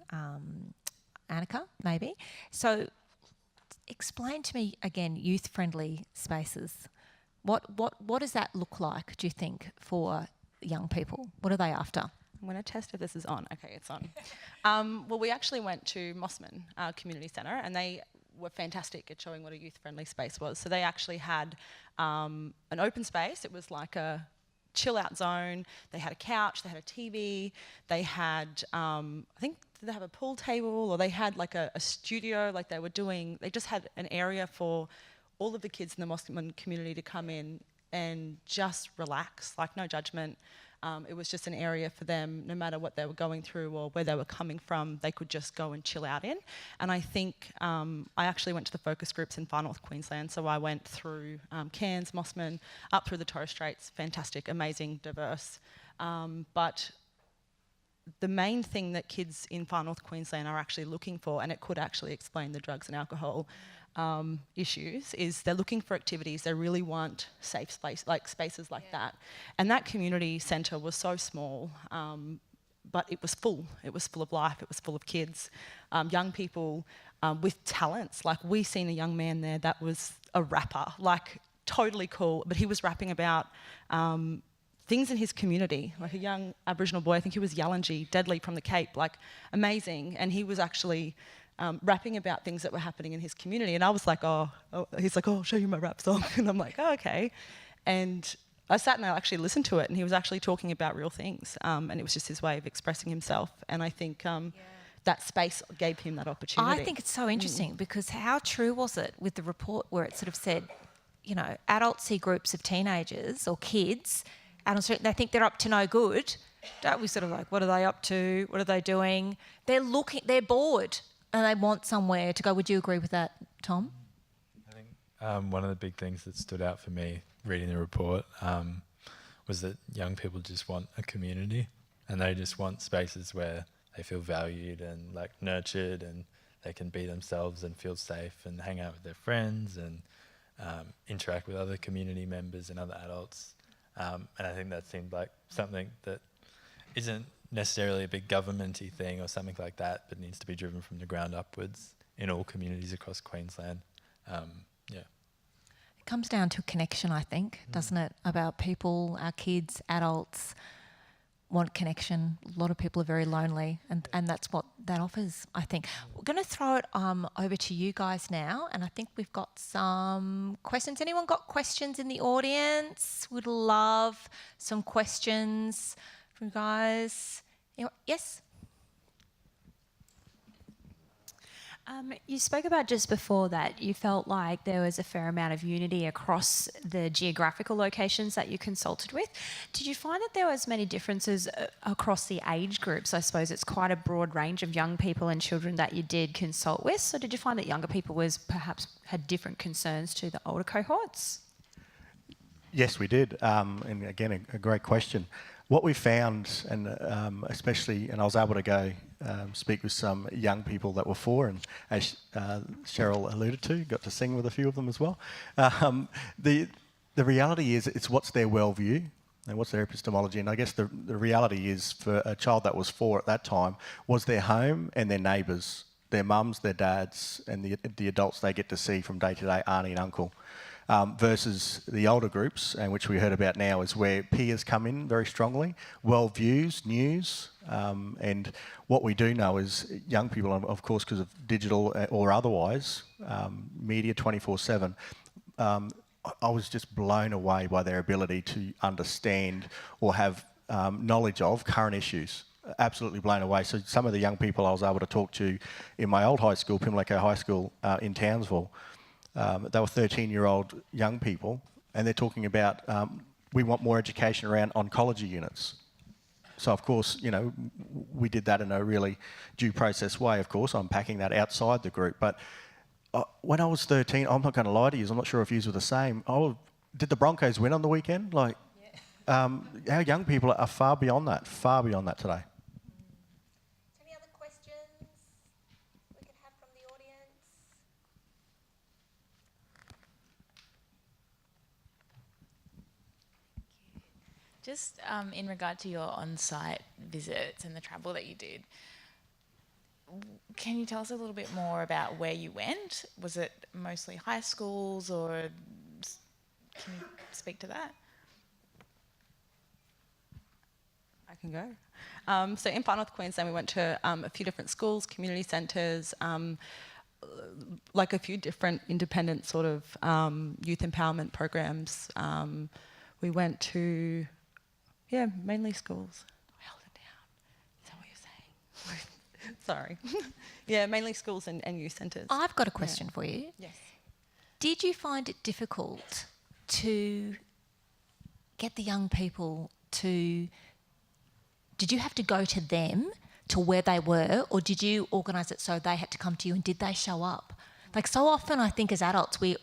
Annika, maybe. So explain to me again, youth-friendly spaces. What does that look like, do you think, for young people? What are they after? I'm going to test if this is on. Okay, it's on. Well, we actually went to Mossman Community Centre, and they were fantastic at showing what a youth-friendly space was. So they actually had an open space. It was like a chill-out zone. They had a couch, they had a TV, they had, I think, did they have a pool table, or they had like a studio, like they were doing, they just had an area for all of the kids in the Mossman community to come in and just relax, like no judgment. It was just an area for them, no matter what they were going through or where they were coming from, they could just go and chill out in. And I think I actually went to the focus groups in far north Queensland, so I went through Cairns, Mossman, up through the Torres Straits, fantastic, amazing, diverse. But the main thing that kids in far north Queensland are actually looking for, and it could actually explain the drugs and alcohol issues, is they're looking for activities. They really want safe space, like spaces like that. And that community centre was so small, but it was full. It was full of life. It was full of kids, young people with talents. Like we seen a young man there that was a rapper, like totally cool, but he was rapping about things in his community, like a young Aboriginal boy, I think he was Yalanji, Deadly from the Cape, like amazing. And he was actually rapping about things that were happening in his community. And I was like, he's like, I'll show you my rap song. And I'm like, oh, okay. And I sat and I actually listened to it, and he was actually talking about real things. And it was just his way of expressing himself. And I think that space gave him that opportunity. I think it's so interesting because how true was it with the report where it sort of said, you know, adults see groups of teenagers or kids out on the street and they think they're up to no good. Don't we sort of like, what are they up to? What are they doing? They're bored and they want somewhere to go. Would you agree with that, Tom? I think one of the big things that stood out for me reading the report was that young people just want a community, and they just want spaces where they feel valued and like nurtured, and they can be themselves and feel safe and hang out with their friends and interact with other community members and other adults. And I think that seemed like something that isn't necessarily a big governmenty thing or something like that, but needs to be driven from the ground upwards in all communities across Queensland. It comes down to connection, I think, doesn't it? About people, our kids, adults want connection. A lot of people are very lonely, and that's what that offers, I think. We're going to throw it over to you guys now, and I think we've got some questions. Anyone got questions in the audience? Would love some questions from you guys. Anyone? Yes? You spoke about just before that you felt like there was a fair amount of unity across the geographical locations that you consulted with. Did you find that there was many differences across the age groups? I suppose it's quite a broad range of young people and children that you did consult with. So did you find that younger people perhaps had different concerns to the older cohorts? Yes, we did. And again, a great question. What we found, and especially, and I was able to go speak with some young people that were 4, and as Cheryl alluded to, got to sing with a few of them as well. The reality is, it's what's their worldview and what's their epistemology. And I guess the reality is, for a child that was 4 at that time, was their home and their neighbours, their mums, their dads, and the adults they get to see from day to day, auntie and uncle. Versus the older groups, and which we heard about now, is where peers come in very strongly, worldviews, news, and what we do know is young people, of course, because of digital or otherwise, media 24/7, I was just blown away by their ability to understand or have knowledge of current issues. Absolutely blown away. So some of the young people I was able to talk to in my old high school, Pimlico High School in Townsville, they were 13-year-old young people, and they're talking about we want more education around oncology units. So, of course, you know, we did that in a really due process way, of course, unpacking that outside the group. But when I was 13, I'm not going to lie to you, I'm not sure if you were the same. Did the Broncos win on the weekend? Like, our young people are far beyond that today. Any other questions we could have from the audience? Just in regard to your on-site visits and the travel that you did, can you tell us a little bit more about where you went? Was it mostly high schools, or can you speak to that? I can go. So in Far North Queensland, we went to a few different schools, community centres, like a few different independent sort of youth empowerment programs. We went to, mainly schools. I held it down. Is that what you're saying? Sorry. Mainly schools and youth centres. I've got a question for you. Yes. Did you find it difficult to get the young people to... Did you have to go to them, to where they were, or did you organise it so they had to come to you, and did they show up? Like, so often I think as adults we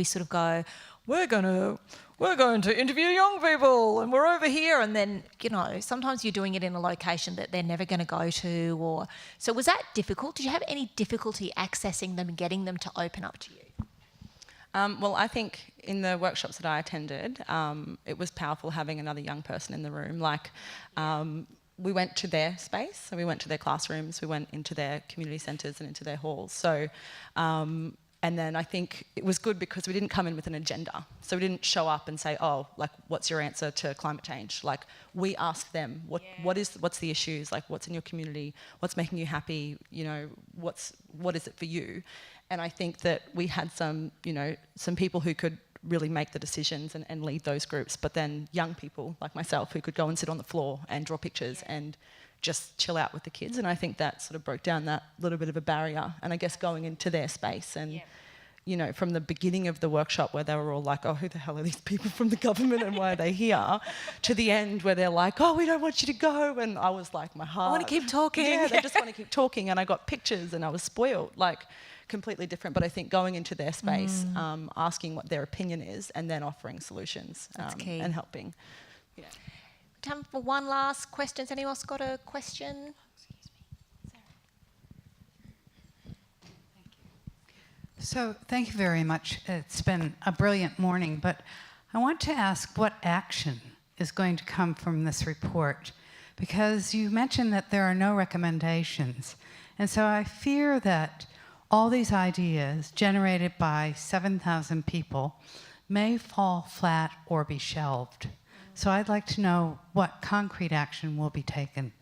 sort of go, we're going to interview young people and we're over here, and then, you know, sometimes you're doing it in a location that they're never going to go to. Or so was that difficult? Did you have any difficulty accessing them and getting them to open up to you? Well, I think in the workshops that I attended, it was powerful having another young person in the room. Like, we went to their space, so we went to their classrooms, we went into their community centres and into their halls. So, and then I think it was good because we didn't come in with an agenda. So we didn't show up and say, oh, like, what's your answer to climate change? Like, we asked them, what's the issues? Like, what's in your community? What's making you happy? You know, what is it for you? And I think that we had some people who could really make the decisions and lead those groups, but then young people like myself who could go and sit on the floor and draw pictures and just chill out with the kids. And I think that sort of broke down that little bit of a barrier. And I guess going into their space and, you know, from the beginning of the workshop where they were all like, oh, who the hell are these people from the government and why are they here? To the end where they're like, oh, we don't want you to go. And I was like, my heart. I want to keep talking. Yeah, they just want to keep talking. And I got pictures and I was spoiled. Like, completely different, but I think going into their space, asking what their opinion is, and then offering solutions and helping. Yeah. Time for one last question. Has anyone else got a question? So thank you very much. It's been a brilliant morning, but I want to ask what action is going to come from this report, because you mentioned that there are no recommendations. And so I fear that all these ideas generated by 7,000 people may fall flat or be shelved. So I'd like to know what concrete action will be taken.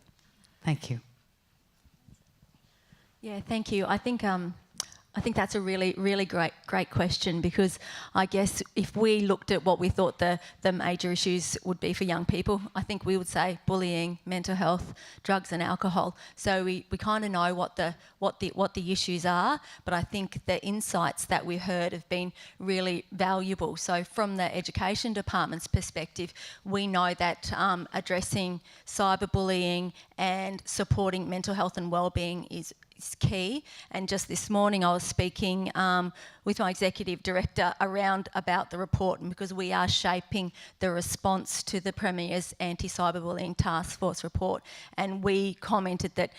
Thank you. Yeah, thank you. I think I think that's a really great question, because I guess if we looked at what we thought the major issues would be for young people, I think we would say bullying, mental health, drugs and alcohol. So we kind of know what the issues are, but I think the insights that we heard have been really valuable. So from the education department's perspective, we know that addressing cyberbullying and supporting mental health and wellbeing is key. And just this morning I was speaking with my executive director about the report, and because we are shaping the response to the Premier's Anti-Cyberbullying Task Force report, and we commented that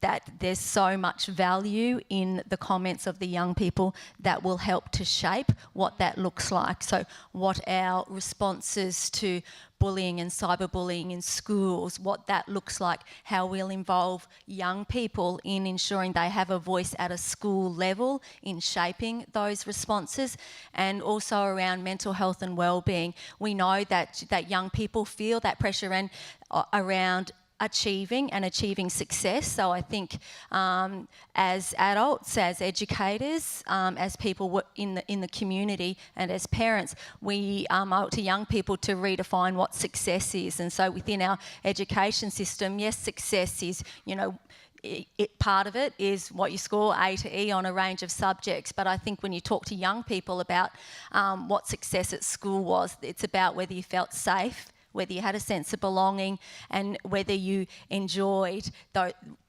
that there's so much value in the comments of the young people that will help to shape what that looks like. So what our responses to bullying and cyberbullying in schools, what that looks like, how we'll involve young people in ensuring they have a voice at a school level in shaping those responses, and also around mental health and wellbeing. We know that young people feel that pressure and around achieving success. So I think as adults, as educators, as people in the community, and as parents, we owe it to young people to redefine what success is. And so within our education system, yes, success is, part of it is what you score A to E on a range of subjects. But I think when you talk to young people about what success at school was, it's about whether you felt safe, whether you had a sense of belonging, and whether you enjoyed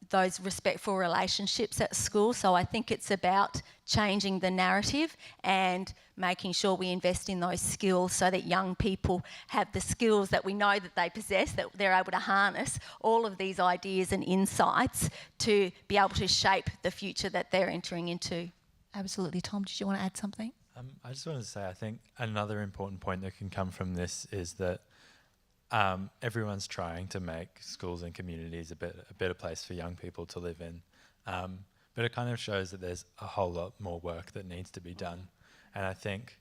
those respectful relationships at school. So I think it's about changing the narrative and making sure we invest in those skills so that young people have the skills that we know that they possess, that they're able to harness all of these ideas and insights to be able to shape the future that they're entering into. Absolutely. Tom, did you want to add something? I just wanted to say, I think another important point that can come from this is that everyone's trying to make schools and communities a better place for young people to live in. But it kind of shows that there's a whole lot more work that needs to be done. And I think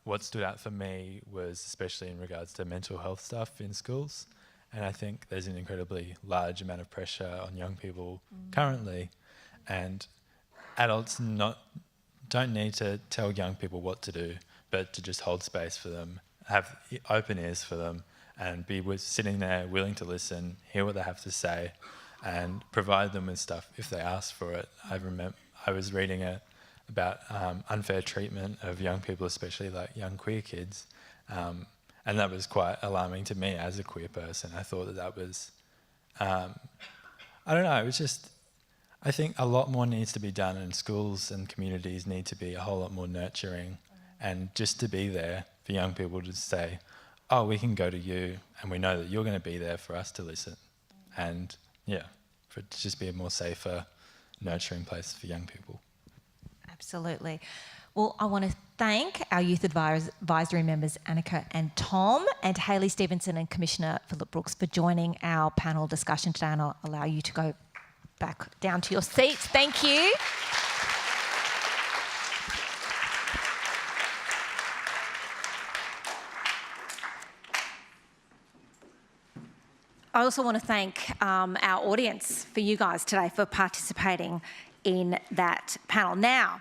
what stood out for me was especially in regards to mental health stuff in schools. And I think there's an incredibly large amount of pressure on young people currently. And adults don't need to tell young people what to do, but to just hold space for them, have open ears for them, and be sitting there willing to listen, hear what they have to say, and provide them with stuff if they ask for it. I was reading about unfair treatment of young people, especially like young queer kids, and that was quite alarming to me as a queer person. I thought that was, I don't know, it was just, I think a lot more needs to be done, and schools and communities need to be a whole lot more nurturing, and just to be there for young people to say, oh, we can go to you and we know that you're going to be there for us to listen. And for it to just be a more safer, nurturing place for young people. Absolutely. Well, I want to thank our youth advisory members, Annika and Tom, and Hayley Stevenson and Commissioner Philip Brooks for joining our panel discussion today, and I'll allow you to go back down to your seats. Thank you. I also want to thank our audience, for you guys today, for participating in that panel. Now,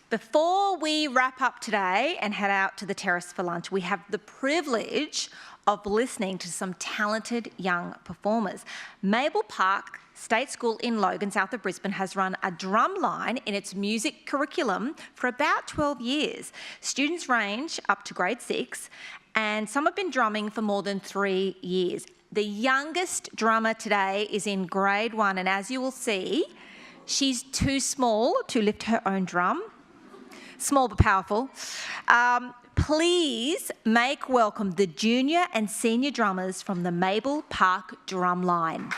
before we wrap up today and head out to the terrace for lunch, we have the privilege of listening to some talented young performers. Mabel Park State School in Logan, south of Brisbane, has run a drum line in its music curriculum for about 12 years. Students range up to grade 6, and some have been drumming for more than 3 years. The youngest drummer today is in grade 1, and as you will see, she's too small to lift her own drum. Small but powerful. Please make welcome the junior and senior drummers from the Mabel Park Drum Line.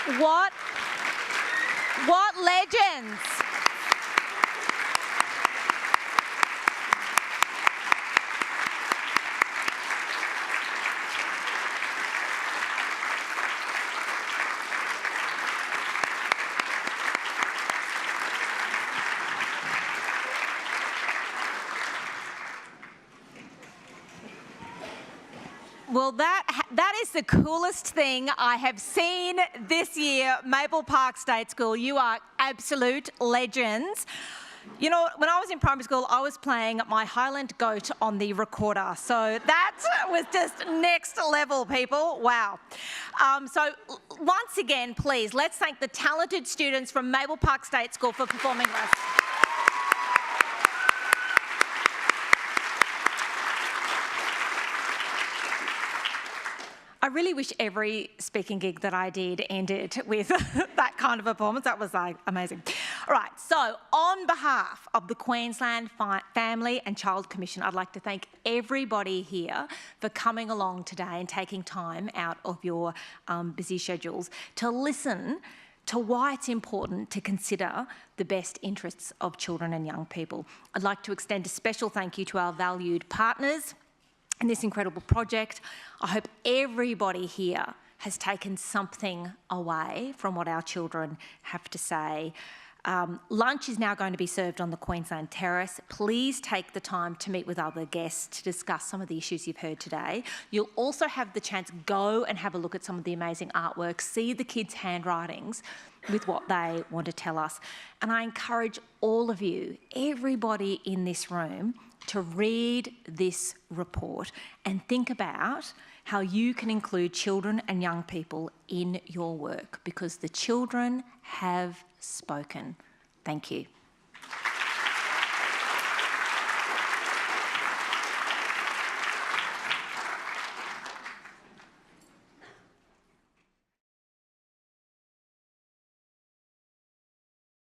What legends! Well, that is the coolest thing I have seen this year, Maple Park State School. You are absolute legends. You know, when I was in primary school, I was playing my Highland Goat on the recorder. So that was just next level, people. Wow. So once again, please, let's thank the talented students from Maple Park State School for performing with us. I really wish every speaking gig that I did ended with that kind of performance. That was like amazing. All right, so on behalf of the Queensland Family and Child Commission, I'd like to thank everybody here for coming along today and taking time out of your busy schedules to listen to why it's important to consider the best interests of children and young people. I'd like to extend a special thank you to our valued partners in this incredible project. I hope everybody here has taken something away from what our children have to say. Lunch is now going to be served on the Queensland Terrace. Please take the time to meet with other guests to discuss some of the issues you've heard today. You'll also have the chance to go and have a look at some of the amazing artwork, see the kids' handwritings with what they want to tell us. And I encourage all of you, everybody in this room, to read this report and think about how you can include children and young people in your work, because the children have spoken. Thank you.